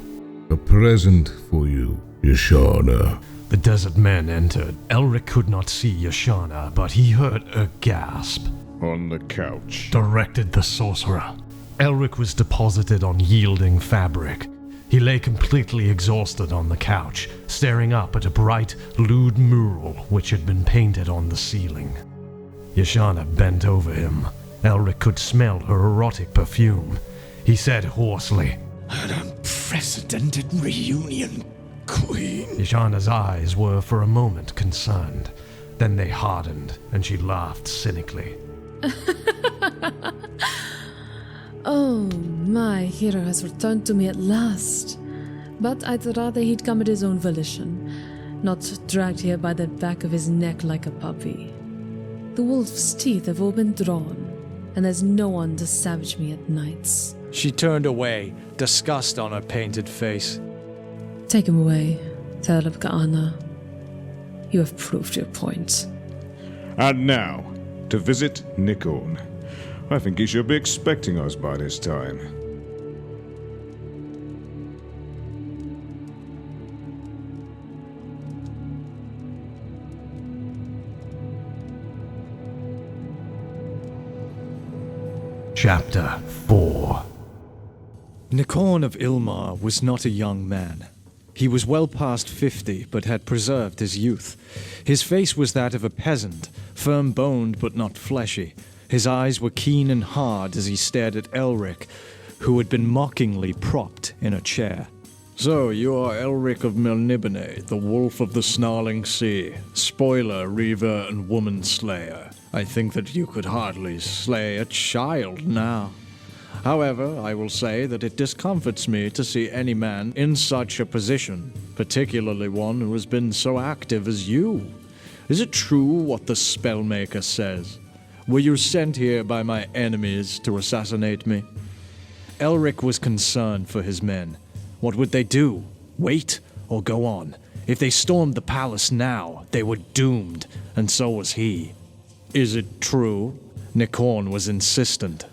a present for you, Yashana. The desert men entered. Elric could not see Yashana, but he heard a gasp. On the couch. Directed the sorcerer. Elric was deposited on yielding fabric. He lay completely exhausted on the couch, staring up at a bright, lewd mural which had been painted on the ceiling. Yashana bent over him. Elric could smell her erotic perfume. He said hoarsely, "An unprecedented reunion, Queen." Yashana's eyes were for a moment concerned. Then they hardened, and she laughed cynically. Oh, my hero has returned to me at last. But I'd rather he'd come at his own volition, not dragged here by the back of his neck like a puppy. The wolf's teeth have all been drawn, and there's no one to savage me at nights. She turned away, disgust on her painted face. Take him away, Elric Ka'ana. You have proved your point. And now, to visit Nikon. I think he should be expecting us by this time. Chapter 4. Nikon of Ilmar was not a young man. He was well past 50, but had preserved his youth. His face was that of a peasant, firm-boned but not fleshy. His eyes were keen and hard as he stared at Elric, who had been mockingly propped in a chair. "So, you are Elric of Melniboné, the wolf of the snarling sea, spoiler, reaver, and woman-slayer. I think that you could hardly slay a child now. However, I will say that it discomforts me to see any man in such a position, particularly one who has been so active as you. Is it true what the spellmaker says? Were you sent here by my enemies to assassinate me?" Elric was concerned for his men. What would they do? Wait or go on? If they stormed the palace now, they were doomed, and so was he. "Is it true?" Nikon was insistent.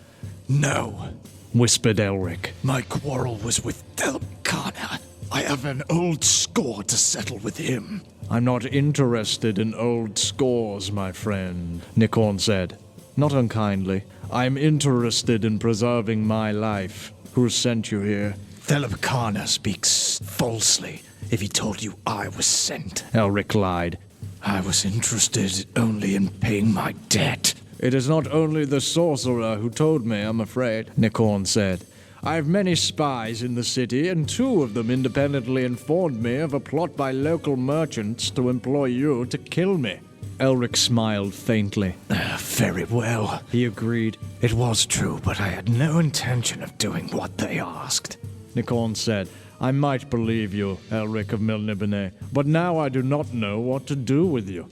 "No," whispered Elric. "my quarrel was with Thelpkana. I have an old score to settle with him." "I'm not interested in old scores, my friend," Nikon said, not unkindly. "I'm interested in preserving my life. Who sent you here?" "Thelpkana speaks falsely if he told you I was sent," Elric lied. "I was interested only in paying my debt." "It is not only the sorcerer who told me, I'm afraid," Nikon said. "I have many spies in the city, and 2 of them independently informed me of a plot by local merchants to employ you to kill me." Elric smiled faintly. "Very well," he agreed. "It was true, but I had no intention of doing what they asked." Nikon said, "I might believe you, Elric of Melniboné, but now I do not know what to do with you.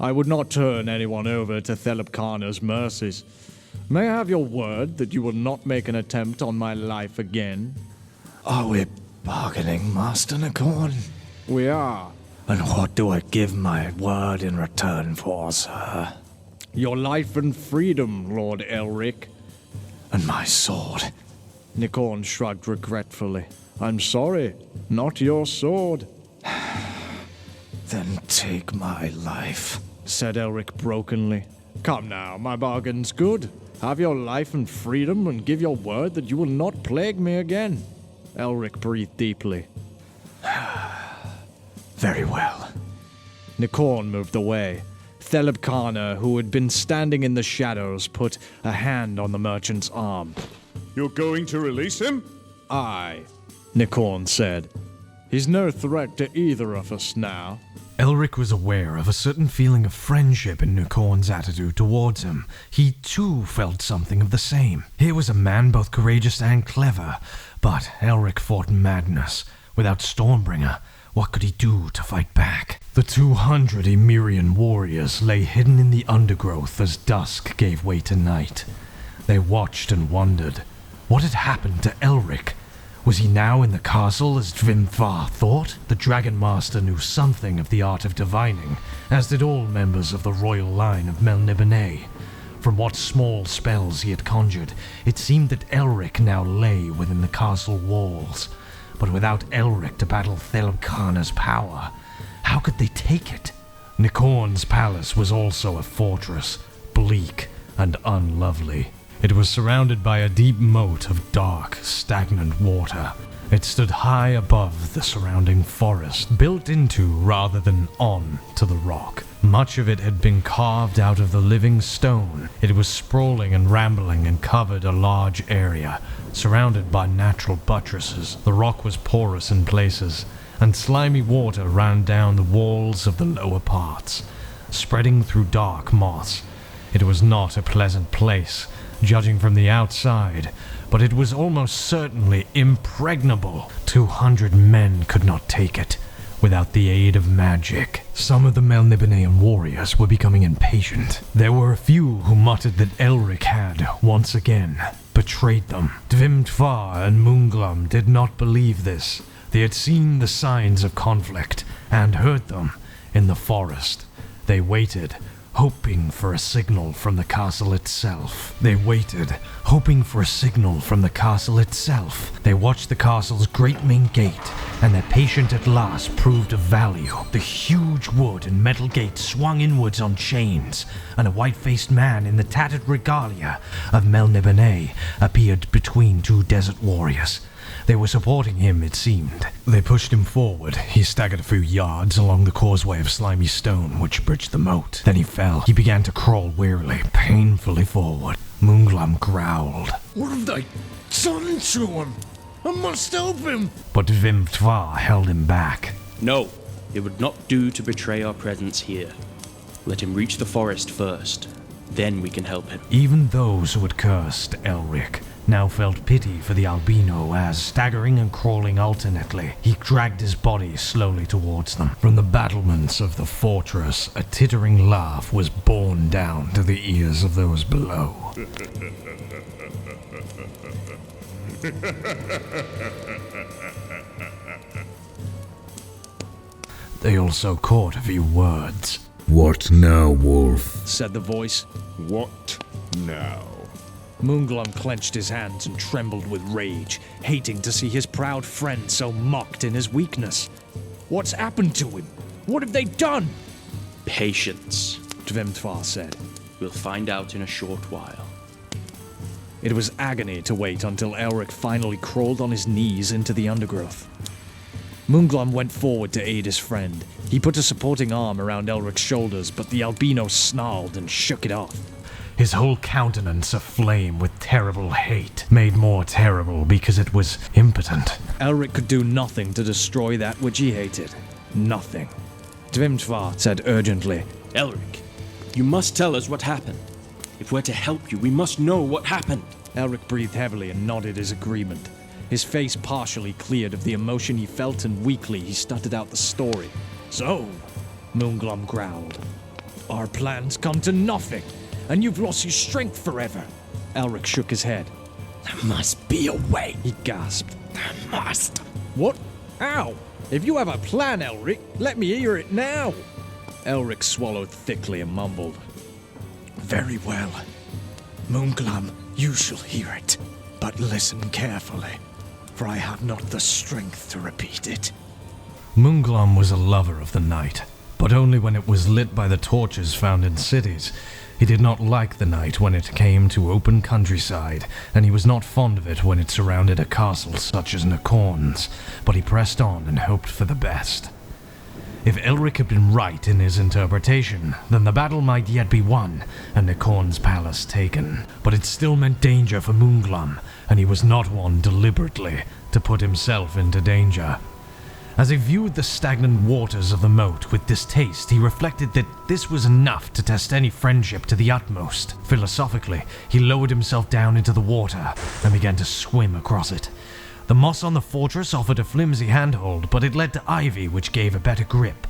I would not turn anyone over to Thelpkana's mercies. May I have your word that you will not make an attempt on my life again?" "Are we bargaining, Master Nikon?" "We are." "And what do I give my word in return for, sir?" "Your life and freedom, Lord Elric." "And my sword?" Nikon shrugged regretfully. "I'm sorry, not your sword." "Then take my life," said Elric brokenly. "Come now, my bargain's good. Have your life and freedom and give your word that you will not plague me again." Elric breathed deeply. "Very well." Nikon moved away. Thelpkana, who had been standing in the shadows, put a hand on the merchant's arm. "You're going to release him?" "Aye," Nikon said. "He's no threat to either of us now." Elric was aware of a certain feeling of friendship in Nikon's attitude towards him. He, too, felt something of the same. Here was a man both courageous and clever, but Elric fought madness. Without Stormbringer, what could he do to fight back? The 200 Emirian warriors lay hidden in the undergrowth as dusk gave way to night. They watched and wondered. What had happened to Elric? Was he now in the castle as Dvimthar thought? The Dragon Master knew something of the art of divining, as did all members of the royal line of Melniboné. From what small spells he had conjured, it seemed that Elric now lay within the castle walls. but without Elric to battle Theleb-Khana's power, how could they take it? Nikorn's palace was also a fortress, bleak and unlovely. It was surrounded by a deep moat of dark, stagnant water. It stood high above the surrounding forest, built into rather than on to the rock. Much of it had been carved out of the living stone. It was sprawling and rambling and covered a large area, surrounded by natural buttresses. The rock was porous in places, and slimy water ran down the walls of the lower parts, spreading through dark moss. It was not a pleasant place, judging from the outside, but it was almost certainly impregnable. 200 men could not take it without the aid of magic. Some of the Melnibonean warriors were becoming impatient. There were a few who muttered that Elric had, once again, betrayed them. Dvimtvar and Moonglum did not believe this. They had seen the signs of conflict and heard them in the forest. They waited, hoping for a signal from the castle itself. They watched the castle's great main gate, and their patience at last proved of value. The huge wood and metal gate swung inwards on chains, and a white-faced man in the tattered regalia of Melnibone appeared between two desert warriors. They were supporting him, it seemed. They pushed him forward. He staggered a few yards along the causeway of slimy stone which bridged the moat. Then he fell. He began to crawl wearily, painfully forward. Moonglum growled. What have they done to him? I must help him! But Dvimtvar held him back. No, it would not do to betray our presence here. Let him reach the forest first. Then we can help him. Even those who had cursed Elric now felt pity for the albino as, staggering and crawling alternately, he dragged his body slowly towards them. From the battlements of the fortress, a tittering laugh was borne down to the ears of those below. They also caught a few words. "What now, wolf?" said the voice. What now? Moonglum clenched his hands and trembled with rage, hating to see his proud friend so mocked in his weakness. What's happened to him? What have they done? Patience, Dvimtvar said. We'll find out in a short while. It was agony to wait until Elric finally crawled on his knees into the undergrowth. Moonglum went forward to aid his friend. He put a supporting arm around Elric's shoulders, but the albino snarled and shook it off. His whole countenance aflame with terrible hate, made more terrible because it was impotent. Elric could do nothing to destroy that which he hated. Nothing. Dvimtvar said urgently, Elric, you must tell us what happened. If we're to help you, we must know what happened. Elric breathed heavily and nodded his agreement. His face partially cleared of the emotion he felt, and weakly he stuttered out the story. So, Moonglum growled, our plans come to nothing, and you've lost your strength forever. Elric shook his head. There must be a way. He gasped. There must. What? How? If you have a plan, Elric, let me hear it now. Elric swallowed thickly and mumbled. Very well. Moonglum, you shall hear it. But listen carefully, for I have not the strength to repeat it. Moonglum was a lover of the night, but only when it was lit by the torches found in cities. He did not like the night when it came to open countryside, and he was not fond of it when it surrounded a castle such as Nikorn's, but he pressed on and hoped for the best. If Elric had been right in his interpretation, then the battle might yet be won and Nikorn's palace taken. But it still meant danger for Moonglum, and he was not one deliberately to put himself into danger. As he viewed the stagnant waters of the moat with distaste, he reflected that this was enough to test any friendship to the utmost. Philosophically, he lowered himself down into the water and began to swim across it. The moss on the fortress offered a flimsy handhold, but it led to ivy, which gave a better grip.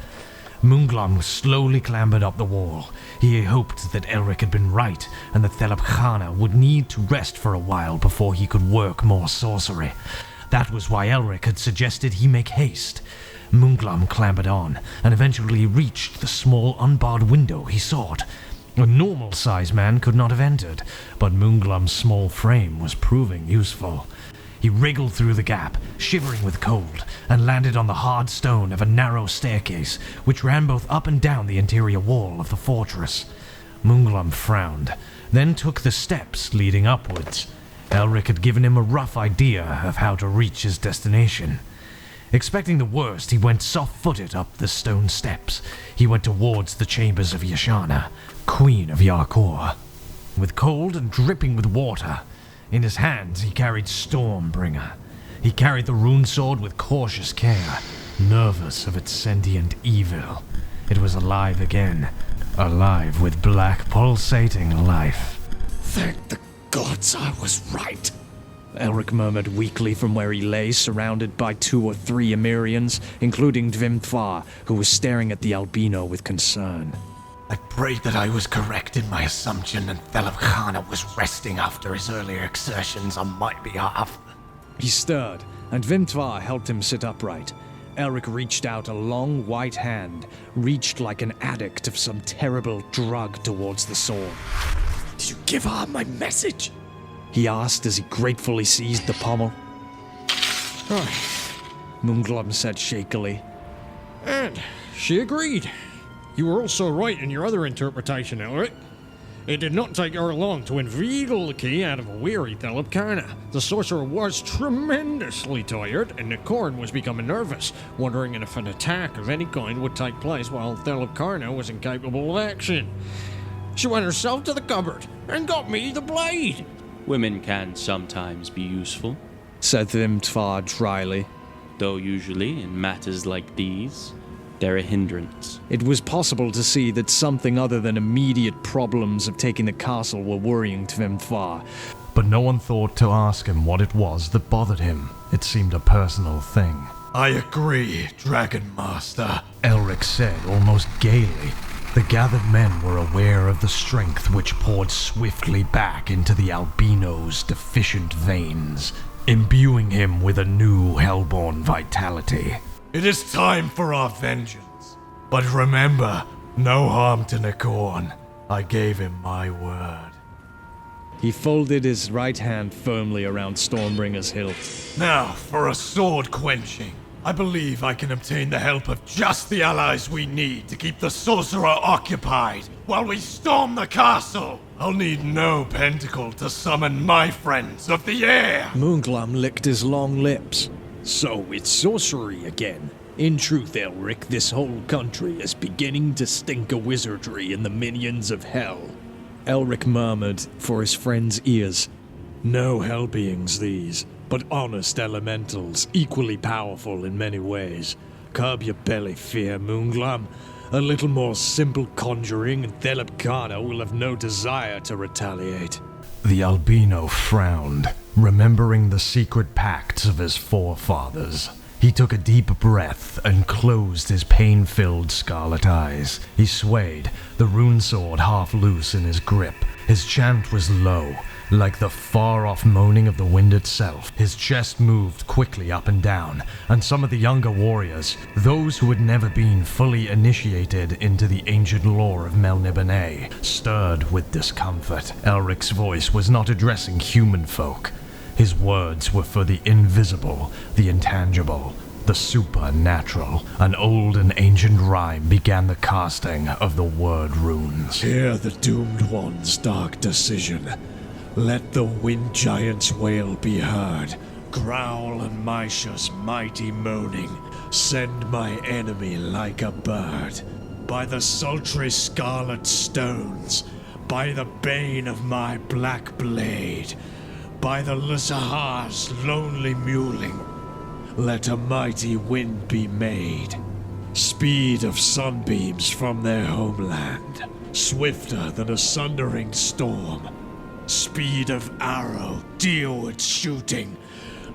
Moonglum slowly clambered up the wall. He hoped that Elric had been right, and that Theleb-Khana would need to rest for a while before he could work more sorcery. That was why Elric had suggested he make haste. Moonglum clambered on, and eventually reached the small unbarred window he sought. A normal-sized man could not have entered, but Moonglum's small frame was proving useful. He wriggled through the gap, shivering with cold, and landed on the hard stone of a narrow staircase which ran both up and down the interior wall of the fortress. Moonglum frowned, then took the steps leading upwards. Elric had given him a rough idea of how to reach his destination. Expecting the worst, he went soft-footed up the stone steps. He went towards the chambers of Yashana, Queen of Yarkor. With cold and dripping with water, in his hands he carried Stormbringer. He carried the rune sword with cautious care, nervous of its sentient evil. It was alive again, alive with black pulsating life. Thank the gods I was right. Elric murmured weakly from where he lay, surrounded by 2 or 3 Emirians, including Dvimthvar, who was staring at the albino with concern. I prayed that I was correct in my assumption and Thelabkhana was resting after his earlier exertions on my behalf. He stirred, and Dvimthvar helped him sit upright. Elric reached out a long white hand, reached like an addict of some terrible drug towards the sword. Did you give her my message? He asked as he gratefully seized the pommel. Moonglum said shakily. And she agreed. You were also right in your other interpretation, Elric. It did not take her long to inveigle the key out of a weary Thelabkhana. The sorcerer was tremendously tired, and Nikorin was becoming nervous, wondering if an attack of any kind would take place while Thelabkhana was incapable of action. She went herself to the cupboard and got me the blade. Women can sometimes be useful, said Dvimthvar dryly. though usually in matters like these, they're a hindrance. It was possible to see that something other than immediate problems of taking the castle were worrying Dvimthvar. But no one thought to ask him what it was that bothered him. It seemed a personal thing. I agree, Dragon Master, Elric said almost gaily. The gathered men were aware of the strength which poured swiftly back into the albino's deficient veins, imbuing him with a new hellborn vitality. It is time for our vengeance. But remember, no harm to Nikorin. I gave him my word. He folded his right hand firmly around Stormbringer's hilt. Now, for a sword quenching. I believe I can obtain the help of just the allies we need to keep the sorcerer occupied while we storm the castle. I'll need no pentacle to summon my friends of the air. Moonglum licked his long lips. So it's sorcery again. In truth, Elric, this whole country is beginning to stink of wizardry in the minions of hell. Elric murmured for his friend's ears. No hell beings these, but honest elementals, equally powerful in many ways. Curb your belly fear, Moonglum. A little more simple conjuring and Thelabkhana will have no desire to retaliate. The albino frowned, remembering the secret pacts of his forefathers. He took a deep breath and closed his pain-filled scarlet eyes. He swayed, the rune sword half loose in his grip. His chant was low, like the far-off moaning of the wind itself. His chest moved quickly up and down, and some of the younger warriors, those who had never been fully initiated into the ancient lore of Melnibone, stirred with discomfort. Elric's voice was not addressing human folk. His words were for the invisible, the intangible, the supernatural. An old and ancient rhyme began the casting of the word runes. Hear the doomed one's dark decision. Let the wind giant's wail be heard. Growl and Misha's mighty moaning. Send my enemy like a bird. By the sultry scarlet stones. By the bane of my black blade. By the Lysahar's lonely mewling. Let a mighty wind be made. Speed of sunbeams from their homeland. Swifter than a sundering storm. Speed of arrow, dealward shooting.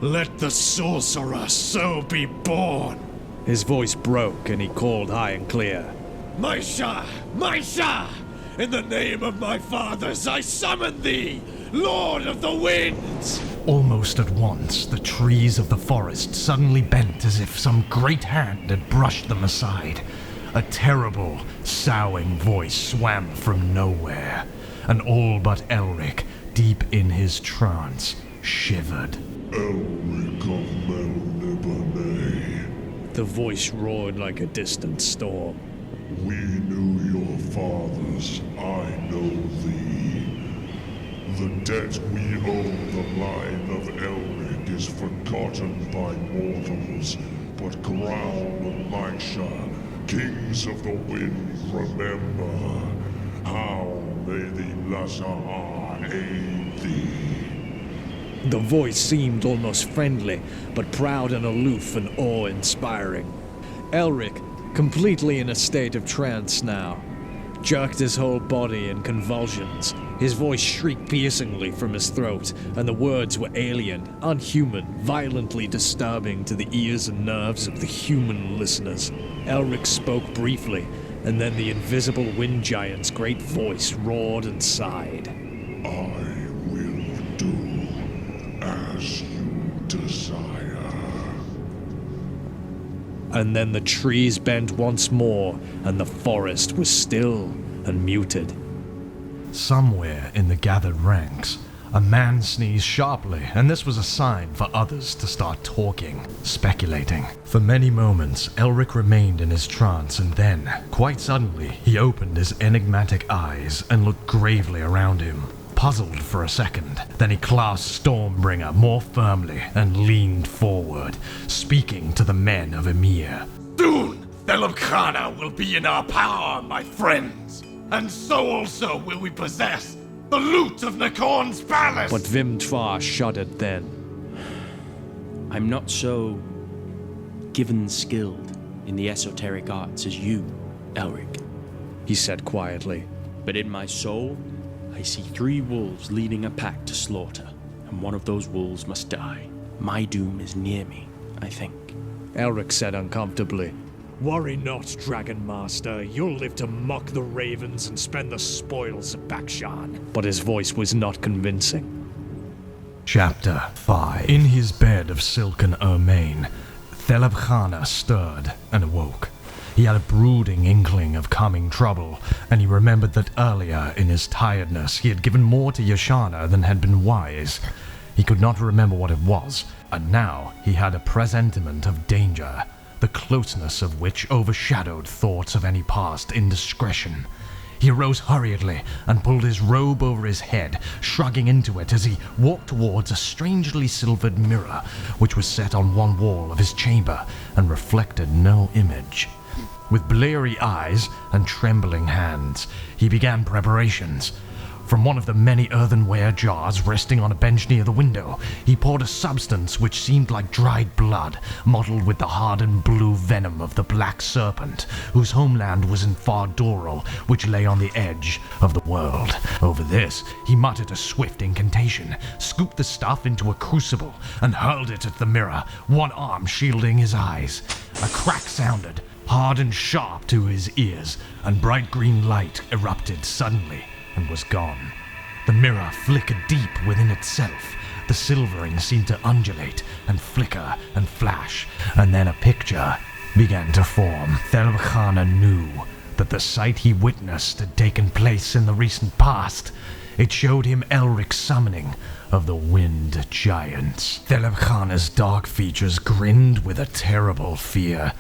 Let the sorcerer so be born. His voice broke and he called high and clear. Misha! Misha! In the name of my fathers, I summon thee, Lord of the Winds! Almost at once, the trees of the forest suddenly bent as if some great hand had brushed them aside. A terrible, soughing voice swam from nowhere, and all but Elric, deep in his trance, shivered. Elric of Melniboné. The voice roared like a distant storm. We knew your fathers, I know thee. The debt we owe the line of Elric is forgotten by mortals, but Growl and Maisha, kings of the wind, remember. How may the Lazahar aid thee? The voice seemed almost friendly, but proud and aloof and awe-inspiring. Elric, completely in a state of trance now, jerked his whole body in convulsions. His voice shrieked piercingly from his throat, and the words were alien, unhuman, violently disturbing to the ears and nerves of the human listeners. Elric spoke briefly, and then the invisible wind giant's great voice roared and sighed. I will do as you desire. And then the trees bent once more, and the forest was still and muted. Somewhere in the gathered ranks, a man sneezed sharply, and this was a sign for others to start talking, speculating. For many moments, Elric remained in his trance, and then, quite suddenly, he opened his enigmatic eyes and looked gravely around him, puzzled for a second. Then he clasped Stormbringer more firmly and leaned forward, speaking to the men of Emir. Soon, Thelabkhana will be in our power, my friends. And so also will we possess the loot of Nakorn's palace! But Vimtvar shuddered then. I'm not so given skilled in the esoteric arts as you, Elric, he said quietly. But in my soul, I see 3 wolves leading a pack to slaughter, and one of those wolves must die. My doom is near me, I think. Elric said uncomfortably. Worry not, Dragon Master. You'll live to mock the ravens and spend the spoils of Bakshan. But his voice was not convincing. Chapter 5. In his bed of silken ermine, Thelabkhana stirred and awoke. He had a brooding inkling of coming trouble, and he remembered that earlier in his tiredness he had given more to Yashana than had been wise. He could not remember what it was, and now he had a presentiment of danger, the closeness of which overshadowed thoughts of any past indiscretion. He arose hurriedly and pulled his robe over his head, shrugging into it as he walked towards a strangely silvered mirror, which was set on one wall of his chamber and reflected no image. With bleary eyes and trembling hands, he began preparations. From one of the many earthenware jars resting on a bench near the window, he poured a substance which seemed like dried blood, mottled with the hardened blue venom of the black serpent, whose homeland was in Far Doral, which lay on the edge of the world. Over this, he muttered a swift incantation, scooped the stuff into a crucible, and hurled it at the mirror, one arm shielding his eyes. A crack sounded, hard and sharp to his ears, and bright green light erupted suddenly and was gone. The mirror flickered deep within itself. The silvering seemed to undulate and flicker and flash, and then a picture began to form. Thelabkhana knew that the sight he witnessed had taken place in the recent past. It showed him Elric's summoning of the wind giants. Thelabkhana's dark features grinned with a terrible fear.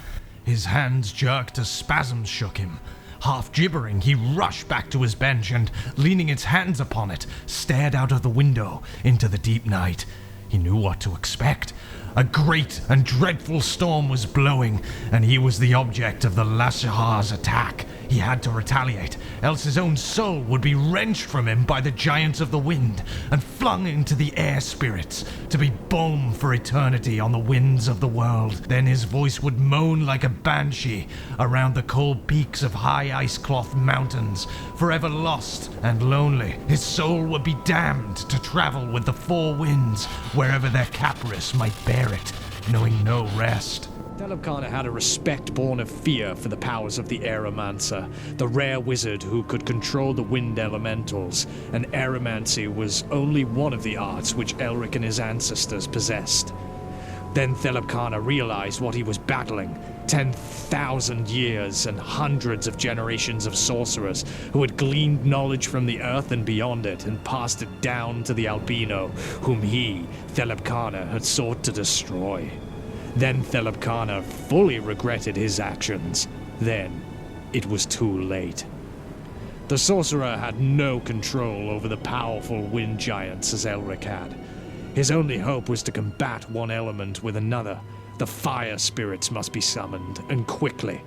His hands jerked as spasms shook him. Half gibbering, he rushed back to his bench and, leaning his hands upon it, stared out of the window into the deep night. He knew what to expect. A great and dreadful storm was blowing, and he was the object of the Lazahar's attack. He had to retaliate, else his own soul would be wrenched from him by the giants of the wind and flung into the air spirits to be balm for eternity on the winds of the world. Then his voice would moan like a banshee around the cold peaks of high ice-cloth mountains, forever lost and lonely. His soul would be damned to travel with the 4 winds wherever their caprice might bear it, knowing no rest. Thelabkhana had a respect born of fear for the powers of the Aeromancer, the rare wizard who could control the wind elementals, and aeromancy was only one of the arts which Elric and his ancestors possessed. Then Thelabkhana realized what he was battling. 10,000 years and hundreds of generations of sorcerers who had gleaned knowledge from the earth and beyond it and passed it down to the albino, whom he, Thelebkana, had sought to destroy. Then Thelebkana fully regretted his actions. Then it was too late. The sorcerer had no control over the powerful wind giants as Elric had. His only hope was to combat one element with another. The fire spirits must be summoned, and quickly.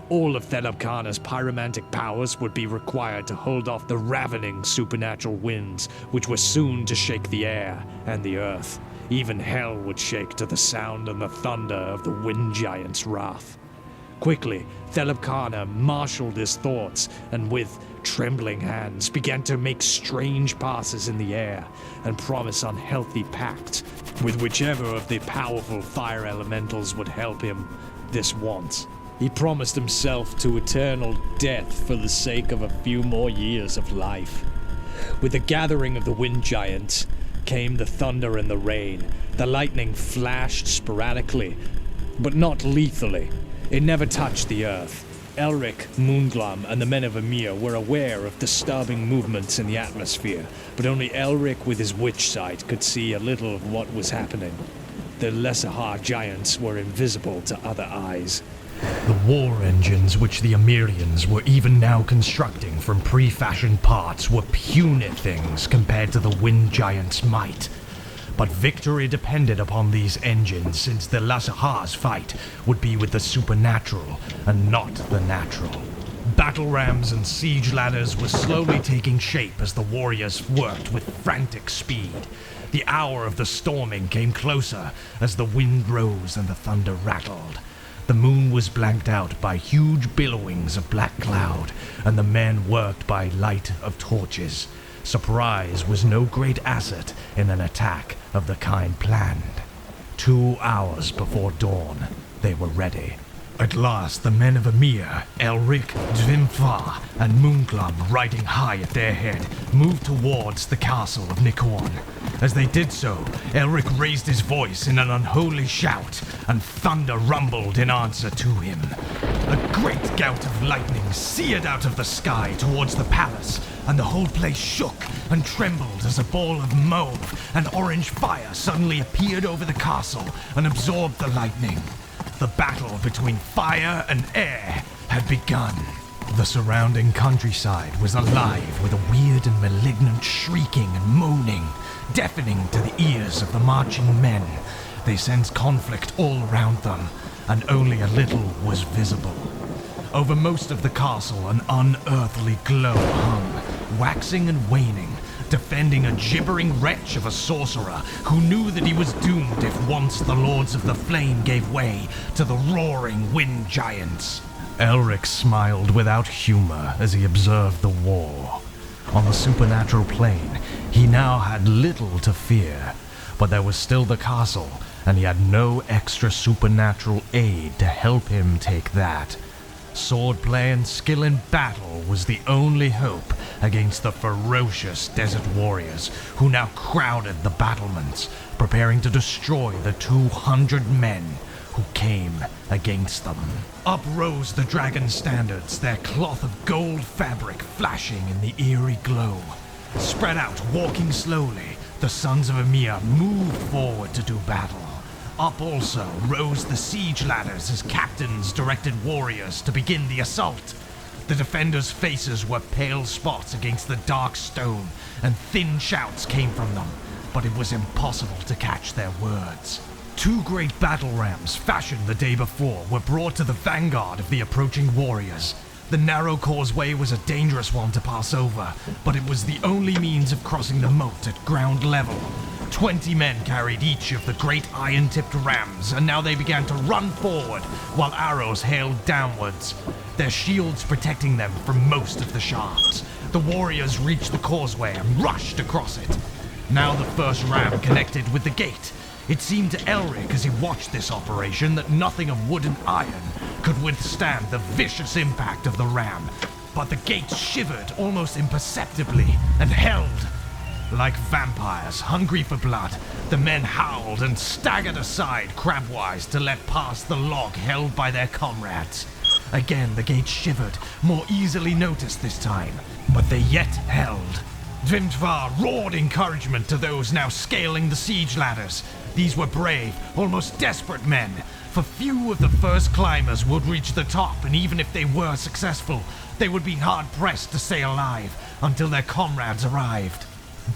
All of Thelebkana's pyromantic powers would be required to hold off the ravening supernatural winds, which were soon to shake the air and the earth. Even hell would shake to the sound and the thunder of the wind giant's wrath. Quickly, Thelebkana marshaled his thoughts, and with trembling hands began to make strange passes in the air and promise unhealthy pacts with whichever of the powerful fire elementals would help him this once. He promised himself to eternal death for the sake of a few more years of life. With the gathering of the wind giants came the thunder and the rain. The lightning flashed sporadically, but not lethally. It never touched the earth. Elric, Moonglam, and the men of Emir were aware of disturbing movements in the atmosphere, but only Elric with his witch sight could see a little of what was happening. The Lesser giants were invisible to other eyes. The war engines which the Emirians were even now constructing from pre-fashioned parts were puny things compared to the wind giants' might. But victory depended upon these engines, since the Lasahar's fight would be with the supernatural and not the natural. Battle rams and siege ladders were slowly taking shape as the warriors worked with frantic speed. The hour of the storming came closer as the wind rose and the thunder rattled. The moon was blanked out by huge billowings of black cloud, and the men worked by light of torches. Surprise was no great asset in an attack of the kind planned. 2 hours before dawn, they were ready. At last, the men of Emir, Elric, Dvimfar, and Moonglam, riding high at their head, moved towards the castle of Nikorn. As they did so, Elric raised his voice in an unholy shout, and thunder rumbled in answer to him. A great gout of lightning seared out of the sky towards the palace, and the whole place shook and trembled as a ball of mauve and orange fire suddenly appeared over the castle and absorbed the lightning. The battle between fire and air had begun. The surrounding countryside was alive with a weird and malignant shrieking and moaning, deafening to the ears of the marching men. They sensed conflict all around them, and only a little was visible. Over most of the castle, an unearthly glow hung, waxing and waning, defending a gibbering wretch of a sorcerer who knew that he was doomed if once the Lords of the Flame gave way to the roaring wind giants. Elric smiled without humor as he observed the war. On the supernatural plane, he now had little to fear, but there was still the castle, and he had no extra supernatural aid to help him take that. Swordplay and skill in battle was the only hope against the ferocious desert warriors who now crowded the battlements, preparing to destroy the 200 men who came against them. Up rose the dragon standards, their cloth of gold fabric flashing in the eerie glow. Spread out, walking slowly, the sons of Emir moved forward to do battle. Up also rose the siege ladders as captains directed warriors to begin the assault. The defenders' faces were pale spots against the dark stone, and thin shouts came from them, but it was impossible to catch their words. 2 great battle rams, fashioned the day before, were brought to the vanguard of the approaching warriors. The narrow causeway was a dangerous one to pass over, but it was the only means of crossing the moat at ground level. 20 men carried each of the great iron-tipped rams, and now they began to run forward, while arrows hailed downwards, their shields protecting them from most of the shafts. The warriors reached the causeway and rushed across it. Now the first ram connected with the gate. It seemed to Elric as he watched this operation that nothing of wood and iron could withstand the vicious impact of the ram, but the gate shivered almost imperceptibly and held. Like vampires, hungry for blood, the men howled and staggered aside crabwise to let pass the log held by their comrades. Again the gate shivered, more easily noticed this time, but they yet held. Dvimtvar roared encouragement to those now scaling the siege ladders. These were brave, almost desperate men, for few of the first climbers would reach the top, and even if they were successful, they would be hard-pressed to stay alive until their comrades arrived.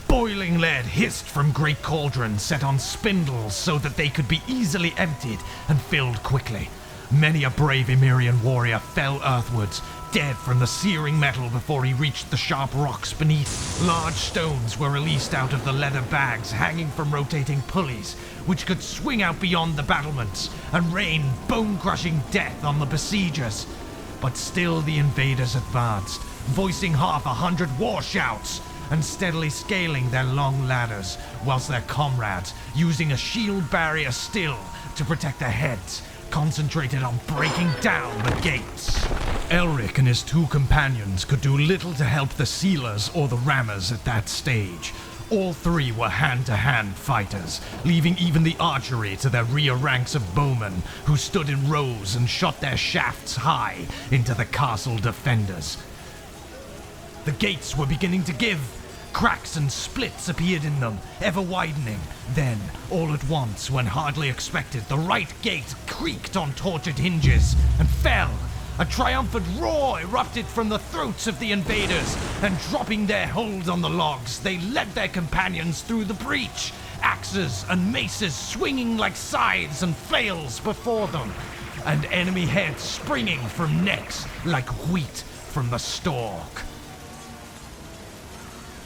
Boiling lead hissed from great cauldrons set on spindles so that they could be easily emptied and filled quickly. Many a brave Emirian warrior fell earthwards, dead from the searing metal before he reached the sharp rocks beneath. Large stones were released out of the leather bags hanging from rotating pulleys, which could swing out beyond the battlements and rain bone-crushing death on the besiegers. But still the invaders advanced, voicing 100 war shouts, and steadily scaling their long ladders, whilst their comrades, using a shield barrier still to protect their heads, concentrated on breaking down the gates. Elric and his two companions could do little to help the sealers or the rammers at that stage. All three were hand-to-hand fighters, leaving even the archery to their rear ranks of bowmen, who stood in rows and shot their shafts high into the castle defenders. The gates were beginning to give. Cracks and splits appeared in them, ever widening. Then, all at once, when hardly expected, the right gate creaked on tortured hinges and fell. A triumphant roar erupted from the throats of the invaders, and dropping their hold on the logs, they led their companions through the breach, axes and maces swinging like scythes and flails before them, and enemy heads springing from necks like wheat from the stalk.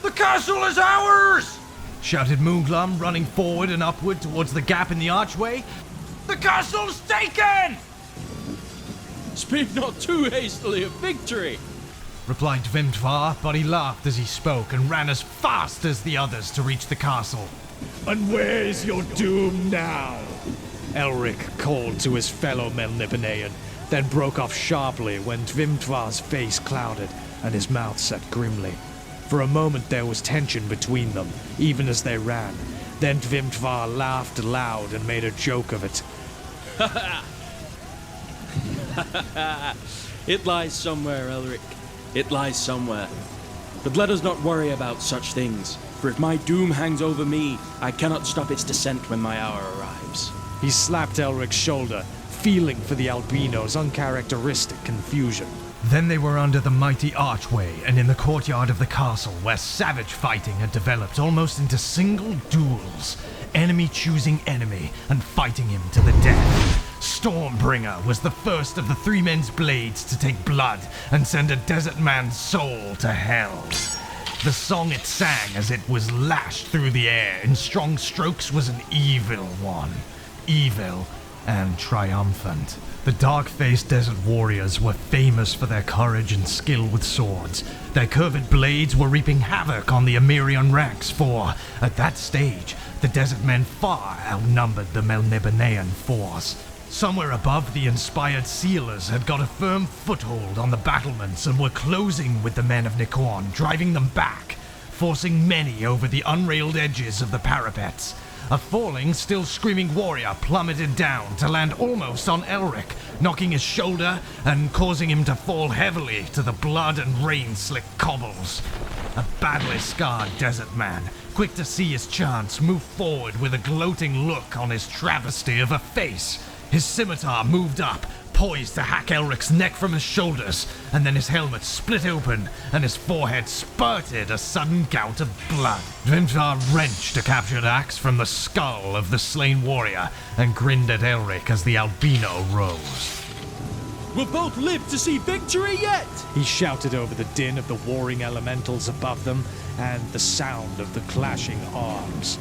The castle is ours! Shouted Moonglam, running forward and upward towards the gap in the archway. The castle's taken! Speak not too hastily of victory, replied Dvimtvar, but he laughed as he spoke and ran as fast as the others to reach the castle. And where's your doom now? Elric called to his fellow Melnibonéan, then broke off sharply when Dvimtvar's face clouded and his mouth set grimly. For a moment there was tension between them, even as they ran. Then Dvimtvar laughed aloud and made a joke of it. It lies somewhere, Elric. It lies somewhere. But let us not worry about such things, for if my doom hangs over me, I cannot stop its descent when my hour arrives. He slapped Elric's shoulder, feeling for the albino's uncharacteristic confusion. Then they were under the mighty archway and in the courtyard of the castle, where savage fighting had developed almost into single duels, enemy choosing enemy and fighting him to the death. Stormbringer was the first of the three men's blades to take blood and send a desert man's soul to hell. The song it sang as it was lashed through the air in strong strokes was an evil one. Evil and triumphant. The dark-faced desert warriors were famous for their courage and skill with swords. Their curved blades were reaping havoc on the Emirian ranks, for, at that stage, the desert men far outnumbered the Melnibonéan force. Somewhere above, the inspired sealers had got a firm foothold on the battlements and were closing with the men of Nikorn, driving them back, forcing many over the unrailed edges of the parapets. A falling, still screaming warrior plummeted down to land almost on Elric, knocking his shoulder and causing him to fall heavily to the blood and rain-slicked cobbles. A badly scarred desert man, quick to see his chance, moved forward with a gloating look on his travesty of a face. His scimitar moved up, poised to hack Elric's neck from his shoulders, and then his helmet split open, and his forehead spurted a sudden gout of blood. Dvimtvar wrenched a captured axe from the skull of the slain warrior, and grinned at Elric as the albino rose. We'll both live to see victory yet! He shouted over the din of the warring elementals above them, and the sound of the clashing arms.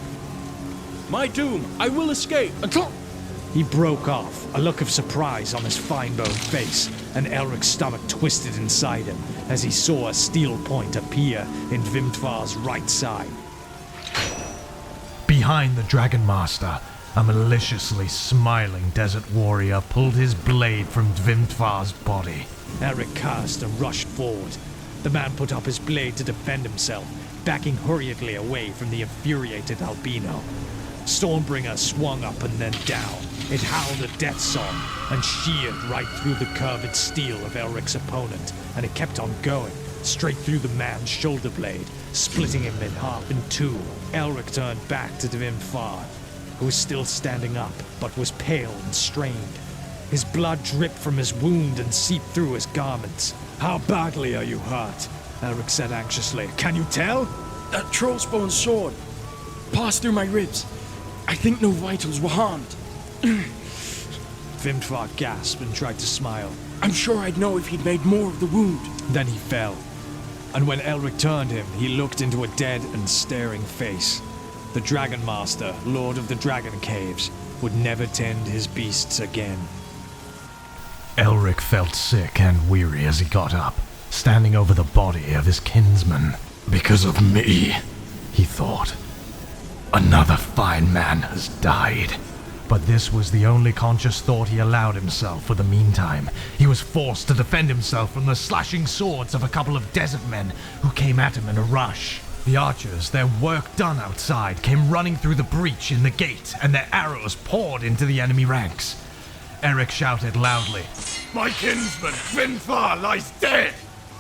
My doom, I will escape until... He broke off, a look of surprise on his fine-boned face, and Elric's stomach twisted inside him as he saw a steel point appear in Dvimtvar's right side. Behind the Dragon Master, a maliciously smiling desert warrior pulled his blade from Dvimtvar's body. Elric cursed and rushed forward. The man put up his blade to defend himself, backing hurriedly away from the infuriated albino. Stormbringer swung up and then down. It howled a death song and sheared right through the curved steel of Elric's opponent, and it kept on going, straight through the man's shoulder blade, splitting him in half in two. Elric turned back to Dvimfar, who was still standing up, but was pale and strained. His blood dripped from his wound and seeped through his garments. "How badly are you hurt?" Elric said anxiously. "Can you tell?" A trollspawn sword passed through my ribs. I think no vitals were harmed. Dvimfar gasped and tried to smile. I'm sure I'd know if he'd made more of the wound. Then he fell. And when Elric turned him, he looked into a dead and staring face. The Dragon Master, Lord of the Dragon Caves, would never tend his beasts again. Elric felt sick and weary as he got up, standing over the body of his kinsman. Because of me, he thought. Another fine man has died. But this was the only conscious thought he allowed himself for the meantime. He was forced to defend himself from the slashing swords of a couple of desert men who came at him in a rush. The archers, their work done outside, came running through the breach in the gate, and their arrows poured into the enemy ranks. Eric shouted loudly, "My kinsman, Dvimfar, lies dead,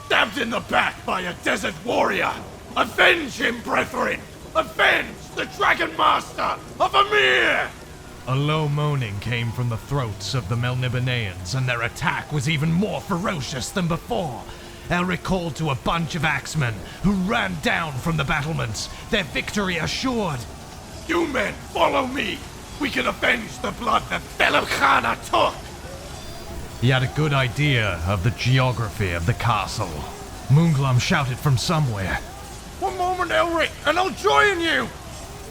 stabbed in the back by a desert warrior! Avenge him, brethren! Avenge the Dragon Master of Emir!" A low moaning came from the throats of the Melniboneans, and their attack was even more ferocious than before. Elric called to a bunch of axemen, who ran down from the battlements, their victory assured. "You men, follow me! We can avenge the blood that Thelebkhana took!" He had a good idea of the geography of the castle. Moonglum shouted from somewhere. "One moment, Elric, and I'll join you!"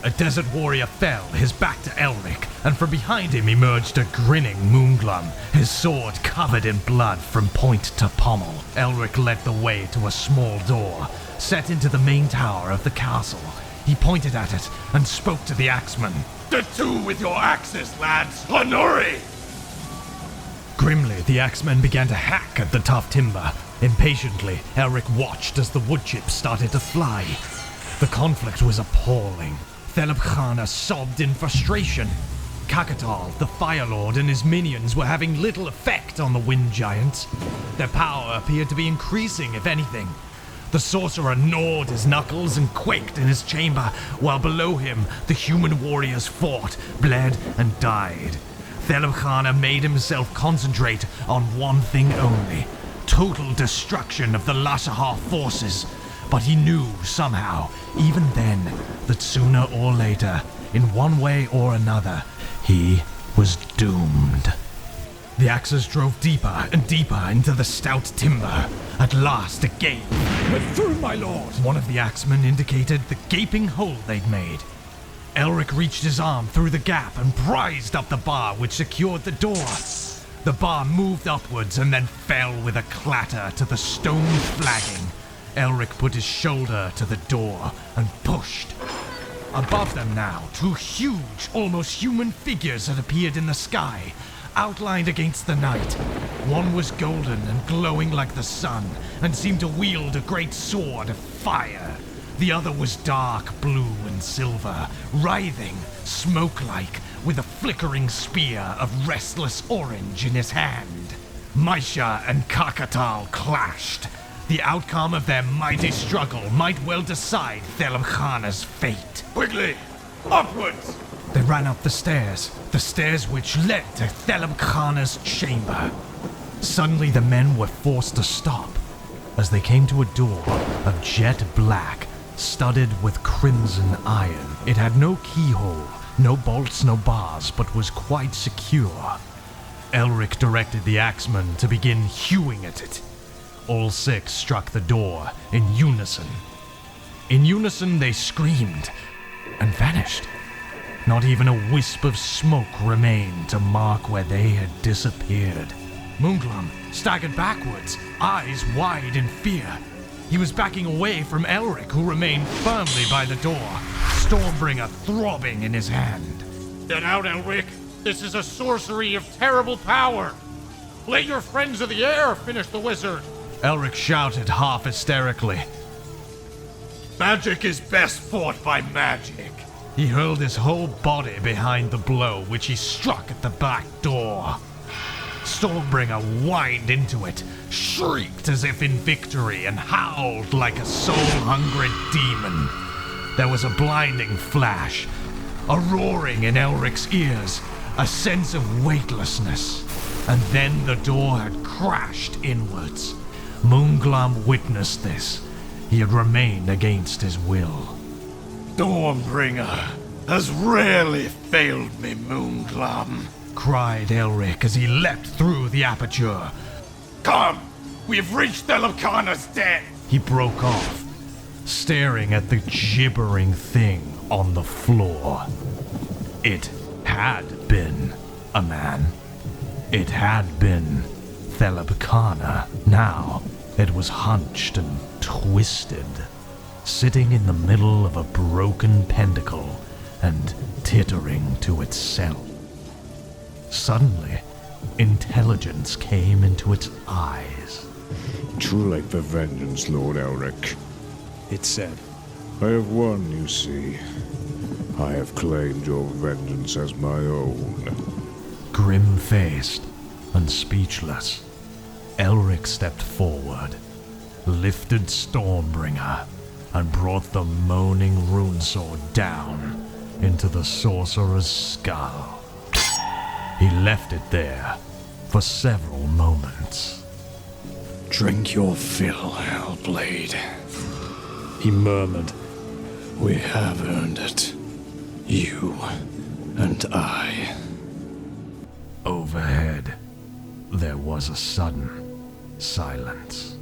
A desert warrior fell, his back to Elric, and from behind him emerged a grinning Moonglum, his sword covered in blood from point to pommel. Elric led the way to a small door, set into the main tower of the castle. He pointed at it and spoke to the axemen. "The two with your axes, lads! Honori!" Grimly, the axemen began to hack at the tough timber. Impatiently, Elric watched as the wood chips started to fly. The conflict was appalling. Thelebkhana sobbed in frustration. Kakatal, the Fire Lord, and his minions were having little effect on the Wind Giants. Their power appeared to be increasing, if anything. The sorcerer gnawed his knuckles and quaked in his chamber, while below him the human warriors fought, bled, and died. Thelebkhana made himself concentrate on one thing only: total destruction of the Lashahar forces. But he knew, somehow, even then, that sooner or later, in one way or another, he was doomed. The axes drove deeper and deeper into the stout timber. At last, it gave. "We're through, my lord!" One of the axemen indicated the gaping hole they'd made. Elric reached his arm through the gap and prized up the bar which secured the door. The bar moved upwards and then fell with a clatter to the stone flagging. Elric put his shoulder to the door and pushed. Above them now, two huge, almost human figures had appeared in the sky, outlined against the night. One was golden and glowing like the sun, and seemed to wield a great sword of fire. The other was dark blue and silver, writhing, smoke-like, with a flickering spear of restless orange in his hand. Maisha and Kakatal clashed. The outcome of their mighty struggle might well decide Thelebkhana's fate. "Quickly, upwards!" They ran up the stairs which led to Thelebkhana's chamber. Suddenly the men were forced to stop as they came to a door of jet black, studded with crimson iron. It had no keyhole, no bolts, no bars, but was quite secure. Elric directed the axemen to begin hewing at it. All six struck the door in unison. In unison they screamed and vanished. Not even a wisp of smoke remained to mark where they had disappeared. Moonglum staggered backwards, eyes wide in fear. He was backing away from Elric, who remained firmly by the door, Stormbringer throbbing in his hand. "Get out, Elric! This is a sorcery of terrible power! Let your friends of the air finish the wizard!" Elric shouted half hysterically. Magic is best fought by magic. He hurled his whole body behind the blow, which he struck at the back door. Stormbringer whined into it, shrieked as if in victory, and howled like a soul-hungry demon. There was a blinding flash, a roaring in Elric's ears, a sense of weightlessness, and then the door had crashed inwards. Moonglam witnessed this. He had remained against his will. Stormbringer has rarely failed me, Moonglam, cried Elric as he leapt through the aperture. Come! We've reached Thelebkana's den! He broke off, staring at the gibbering thing on the floor. It had been a man. It had been Thelebkana. Now it was hunched and twisted, sitting in the middle of a broken pentacle and tittering to itself. Suddenly, intelligence came into its eyes. Too late for vengeance, Lord Elric. It said. I have won, you see. I have claimed your vengeance as my own. Grim-faced and speechless, Elric stepped forward, lifted Stormbringer, and brought the moaning runesword down into the sorcerer's skull. He left it there for several moments. Drink your fill, Hellblade, he murmured. We have earned it. You and I. Overhead, there was a sudden silence.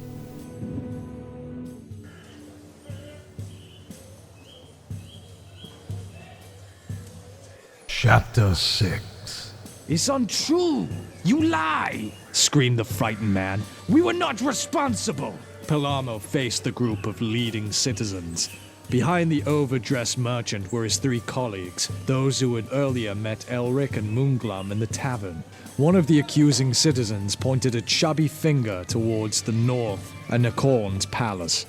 Chapter 6. It's untrue! You lie! Screamed the frightened man. We were not responsible! Palamo faced the group of leading citizens. Behind the overdressed merchant were his three colleagues, those who had earlier met Elric and Moonglam in the tavern. One of the accusing citizens pointed a chubby finger towards the north and Nikorn's palace.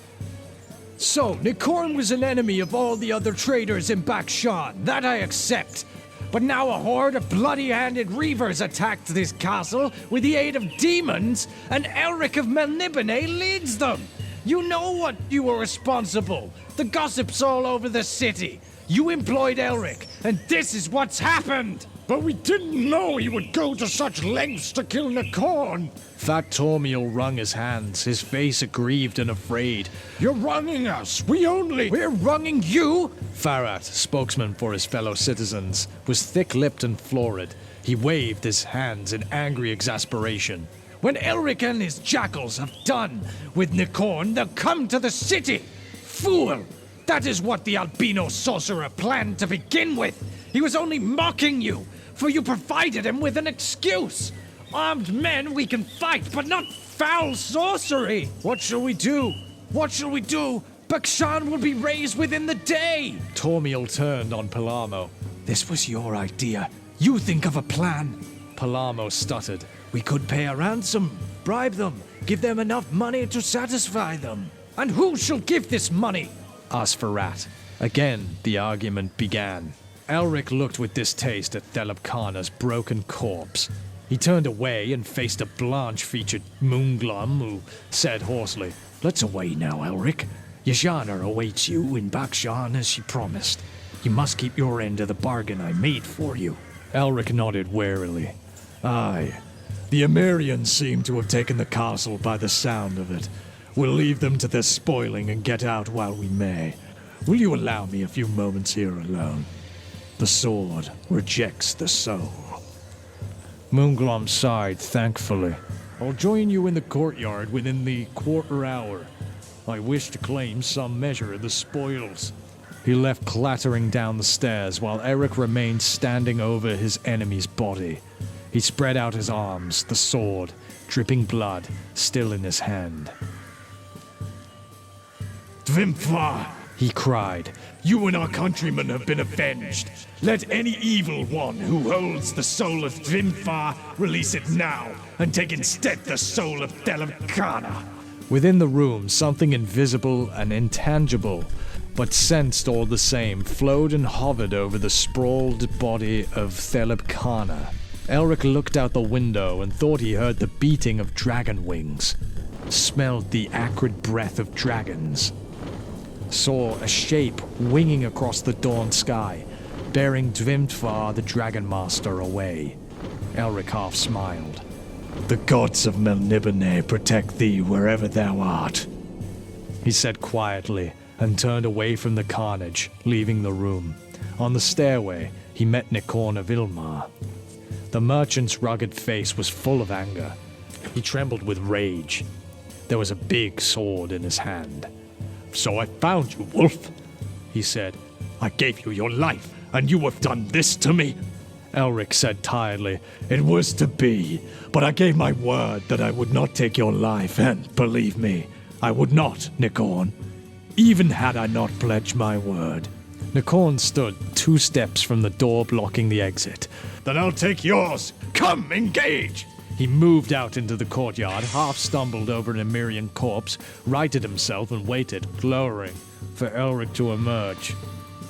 So, Nikorn was an enemy of all the other traders in Bakshan. That I accept. But now a horde of bloody-handed reavers attacked this castle with the aid of demons, and Elric of Melniboné leads them. You know what you were responsible. The gossip's all over the city. You employed Elric, and this is what's happened. But we didn't know he would go to such lengths to kill Nikorn. Fat Tormiel wrung his hands, his face aggrieved and afraid. You're wronging us. We're wronging you? Farat, spokesman for his fellow citizens, was thick-lipped and florid. He waved his hands in angry exasperation. When Elric and his jackals have done with Nikorn, they'll come to the city. Fool! That is what the albino sorcerer planned to begin with. He was only mocking you, for you provided him with an excuse. Armed men we can fight, but not foul sorcery. What shall we do? What shall we do? Bakshan will be razed within the day. Tormiel turned on Palamo. This was your idea. You think of a plan. Palamo stuttered. We could pay a ransom, bribe them, give them enough money to satisfy them. And who shall give this money? Asked Farat. Again, the argument began. Elric looked with distaste at Thelebkana's broken corpse. He turned away and faced a Blanche-featured Moonglam who said hoarsely, "Let's away now, Elric. Ysana awaits you in Bakshan as she promised. You must keep your end of the bargain I made for you." Elric nodded warily. Aye. The Emerians seem to have taken the castle by the sound of it. We'll leave them to their spoiling and get out while we may. Will you allow me a few moments here alone? The sword rejects the soul. Moonglam sighed thankfully. I'll join you in the courtyard within the quarter hour. I wish to claim some measure of the spoils. He left clattering down the stairs while Elric remained standing over his enemy's body. He spread out his arms, the sword, dripping blood, still in his hand. Dvimfar, he cried. You and our countrymen have been avenged. Let any evil one who holds the soul of Dvimfar release it now, and take instead the soul of Thelebkana. Within the room, something invisible and intangible but sensed all the same, flowed and hovered over the sprawled body of Theleb Kana. Elric looked out the window and thought he heard the beating of dragon wings, smelled the acrid breath of dragons, saw a shape winging across the dawn sky, bearing Dvimtvar the Dragon Master away. Elric half smiled. The gods of Melnibone protect thee wherever thou art, he said quietly, and turned away from the carnage, leaving the room. On the stairway, he met Nikorn of Ilmar. The merchant's rugged face was full of anger. He trembled with rage. There was a big sword in his hand. So I found you, wolf, he said. I gave you your life, and you have done this to me. Elric said tiredly, It was to be, but I gave my word that I would not take your life, and believe me, I would not, Nikorn, even had I not pledged my word. Nikorn stood 2 steps from the door blocking the exit. Then I'll take yours. Come, engage! He moved out into the courtyard, half stumbled over an Emirian corpse, righted himself and waited, glowering, for Elric to emerge.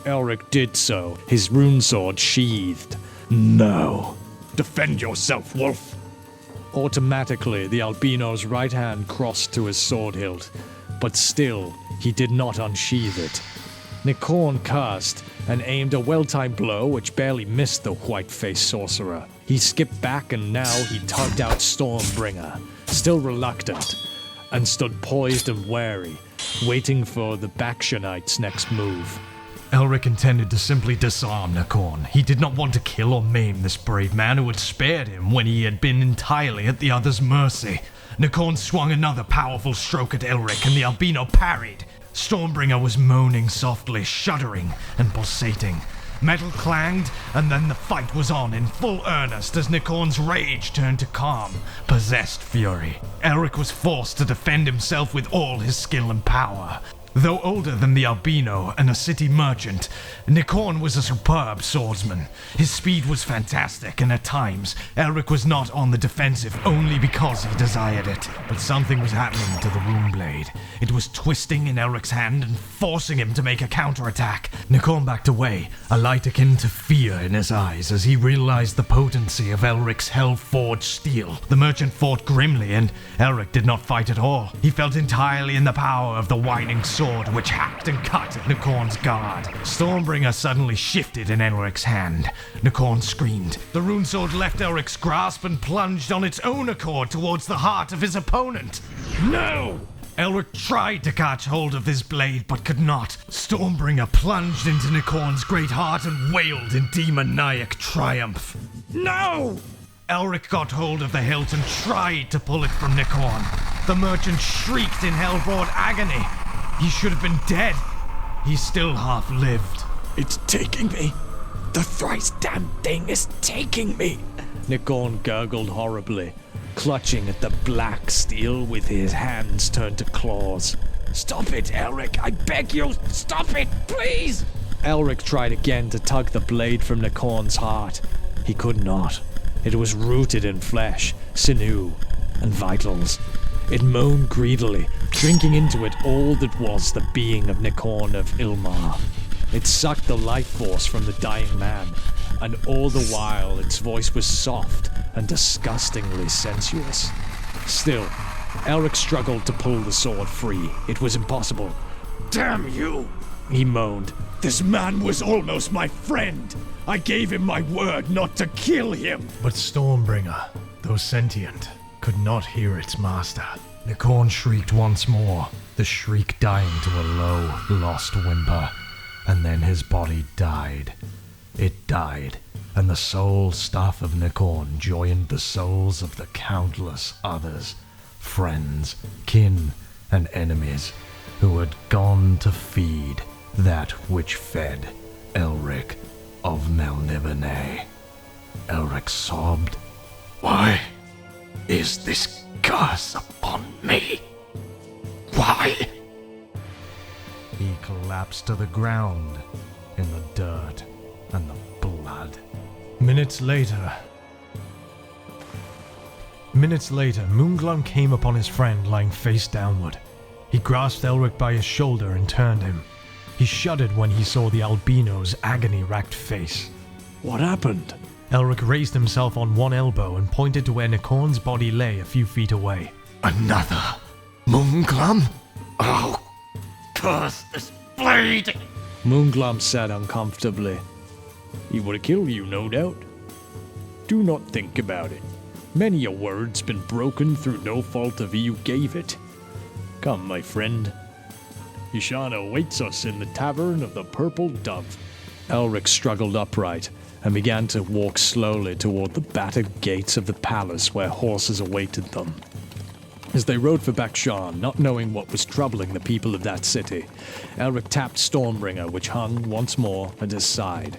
Elric did so, his rune sword sheathed. No. Defend yourself, wolf! Automatically, the albino's right hand crossed to his sword hilt, but still, he did not unsheath it. Nikorn cursed and aimed a well-timed blow which barely missed the white-faced sorcerer. He skipped back and now he tugged out Stormbringer, still reluctant, and stood poised and wary, waiting for the Bakshanites' next move. Elric intended to simply disarm Nikorn. He did not want to kill or maim this brave man who had spared him when he had been entirely at the other's mercy. Nikorn swung another powerful stroke at Elric and the albino parried. Stormbringer was moaning softly, shuddering and pulsating. Metal clanged, and then the fight was on in full earnest as Nikorn's rage turned to calm, possessed fury. Elric was forced to defend himself with all his skill and power. Though older than the albino and a city merchant, Nikorn was a superb swordsman. His speed was fantastic, and at times, Elric was not on the defensive only because he desired it. But something was happening to the rune blade. It was twisting in Elric's hand and forcing him to make a counterattack. Nikorn backed away, a light akin to fear in his eyes as he realized the potency of Elric's hell-forged steel. The merchant fought grimly, and Elric did not fight at all. He felt entirely in the power of the whining sword which hacked and cut at Nikorn's guard. Stormbringer suddenly shifted in Elric's hand. Nikorn screamed. The rune sword left Elric's grasp and plunged on its own accord towards the heart of his opponent. No! Elric tried to catch hold of this blade, but could not. Stormbringer plunged into Nikorn's great heart and wailed in demoniac triumph. No! Elric got hold of the hilt and tried to pull it from Nikorn. The merchant shrieked in hell-brought agony. He should have been dead. He still half-lived. It's taking me. The thrice damned thing is taking me. Nikorn gurgled horribly, clutching at the black steel with his hands turned to claws. Stop it, Elric. I beg you, stop it, please. Elric tried again to tug the blade from Nikorn's heart. He could not. It was rooted in flesh, sinew, and vitals. It moaned greedily, drinking into it all that was the being of Nikorn of Ilmar. It sucked the life force from the dying man, and all the while its voice was soft and disgustingly sensuous. Still, Elric struggled to pull the sword free. It was impossible. Damn you! He moaned. This man was almost my friend. I gave him my word not to kill him. But Stormbringer, though sentient, could not hear its master. Nikorn shrieked once more, the shriek dying to a low, lost whimper, and then his body died. It died, and the soul stuff of Nikorn joined the souls of the countless others, friends, kin, and enemies, who had gone to feed that which fed Elric of Melniboné. Elric sobbed. Why is this curse upon me? Why? He collapsed to the ground in the dirt and the blood. Minutes later, Moonglum came upon his friend lying face downward. He grasped Elric by his shoulder and turned him. He shuddered when he saw the albino's agony-racked face. What happened? Elric raised himself on one elbow and pointed to where Nikorn's body lay a few feet away. Another Moonglum? Oh, curse this blade! Moonglum said uncomfortably. He would have killed you, no doubt. Do not think about it. Many a word's been broken through no fault of you gave it. Come, my friend. Yashana awaits us in the Tavern of the Purple Dove. Elric struggled upright and began to walk slowly toward the battered gates of the palace where horses awaited them. As they rode for Bakshan, not knowing what was troubling the people of that city, Elric tapped Stormbringer, which hung once more at his side.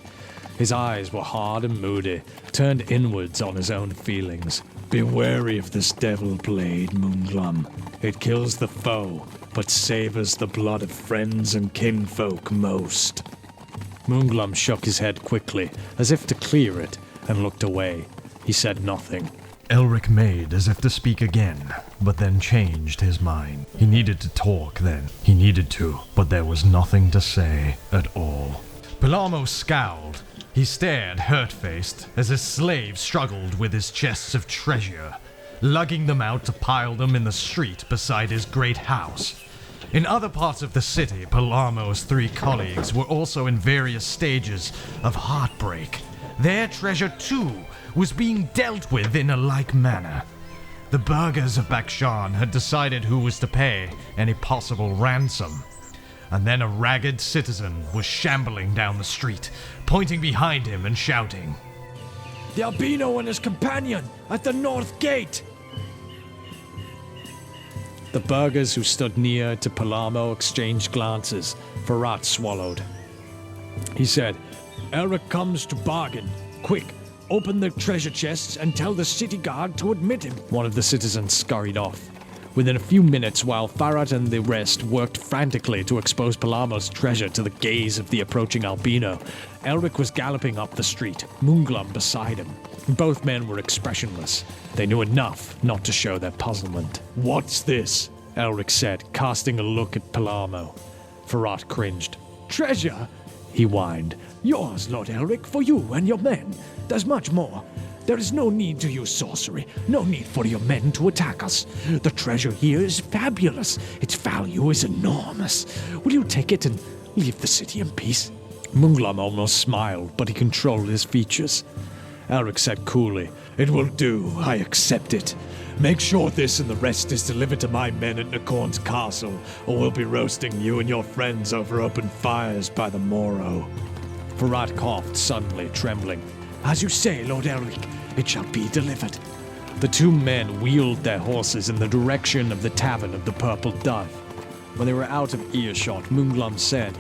His eyes were hard and moody, turned inwards on his own feelings. Be wary of this devil blade, Moonglum. It kills the foe, but savors the blood of friends and kinfolk most. Moonglum shook his head quickly, as if to clear it, and looked away. He said nothing. Elric made as if to speak again, but then changed his mind. He needed to talk then. He needed to, but there was nothing to say at all. Palamo scowled. He stared hurt-faced as his slave struggled with his chests of treasure, lugging them out to pile them in the street beside his great house. In other parts of the city, Palamo's 3 colleagues were also in various stages of heartbreak. Their treasure, too, was being dealt with in a like manner. The burghers of Bakshan had decided who was to pay any possible ransom. And then a ragged citizen was shambling down the street, pointing behind him and shouting, The albino and his companion at the north gate! The burghers who stood near to Palamo exchanged glances. Farrat swallowed. He said, Elric comes to bargain. Quick, open the treasure chests and tell the city guard to admit him. One of the citizens scurried off. Within a few minutes, while Farrat and the rest worked frantically to expose Palamo's treasure to the gaze of the approaching albino, Elric was galloping up the street, Moonglum beside him. Both men were expressionless. They knew enough not to show their puzzlement. What's this? Elric said, casting a look at Palamo. Farrat cringed. Treasure? He whined. Yours, Lord Elric, for you and your men. There's much more. There is no need to use sorcery, no need for your men to attack us. The treasure here is fabulous. Its value is enormous. Will you take it and leave the city in peace? Moonglum almost smiled, but he controlled his features. Elric said coolly, It will do. I accept it. Make sure this and the rest is delivered to my men at Nikorn's castle, or we'll be roasting you and your friends over open fires by the morrow. Farrat coughed suddenly, trembling. As you say, Lord Elric, it shall be delivered. The 2 men wheeled their horses in the direction of the Tavern of the Purple Dove. When they were out of earshot, Moonglum said,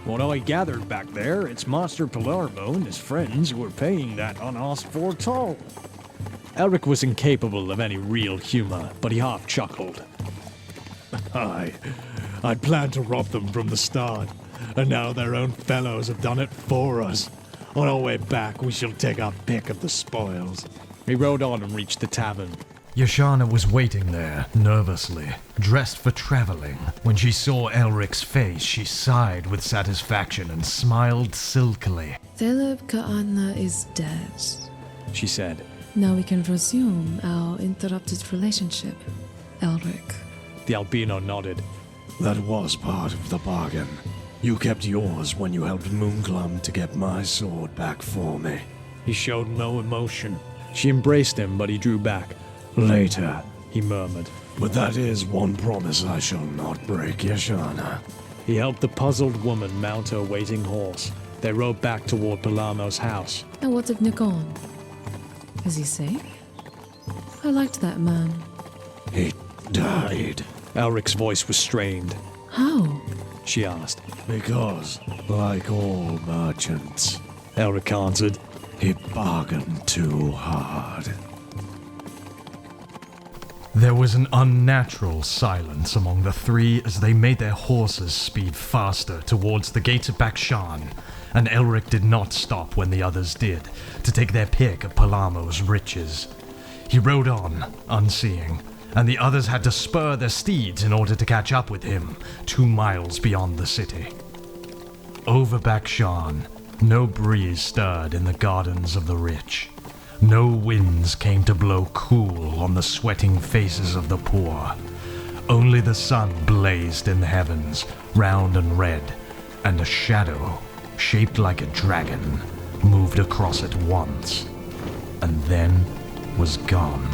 What I gathered back there, it's Master Palermo and his friends who are paying that unasked for toll. Elric was incapable of any real humor, but he half chuckled. I'd planned to rob them from the start, and now their own fellows have done it for us. On our way back, we shall take our pick of the spoils. He rode on and reached the tavern. Yashana was waiting there, nervously, dressed for traveling. When she saw Elric's face, she sighed with satisfaction and smiled silkily. Philip Ka'ana is dead, She said. Now we can resume our interrupted relationship, Elric. The albino nodded. That was part of the bargain. You kept yours when you helped Moonglum to get my sword back for me. He showed no emotion. She embraced him, but he drew back. Later, he murmured. But that is one promise I shall not break, Yashana. He helped the puzzled woman mount her waiting horse. They rode back toward Palamo's house. And what of Nikorn? Is he safe? I liked that man. He died. Elric's voice was strained. How? She asked. Because, like all merchants, Elric answered, he bargained too hard. There was an unnatural silence among the 3 as they made their horses speed faster towards the gates of Bakshan, and Elric did not stop when the others did, to take their pick of Palamo's riches. He rode on, unseeing, and the others had to spur their steeds in order to catch up with him, 2 miles beyond the city. Over Bakshan, no breeze stirred in the gardens of the rich. No winds came to blow cool on the sweating faces of the poor. Only the sun blazed in the heavens, round and red, and a shadow, shaped like a dragon, moved across it once, and then was gone.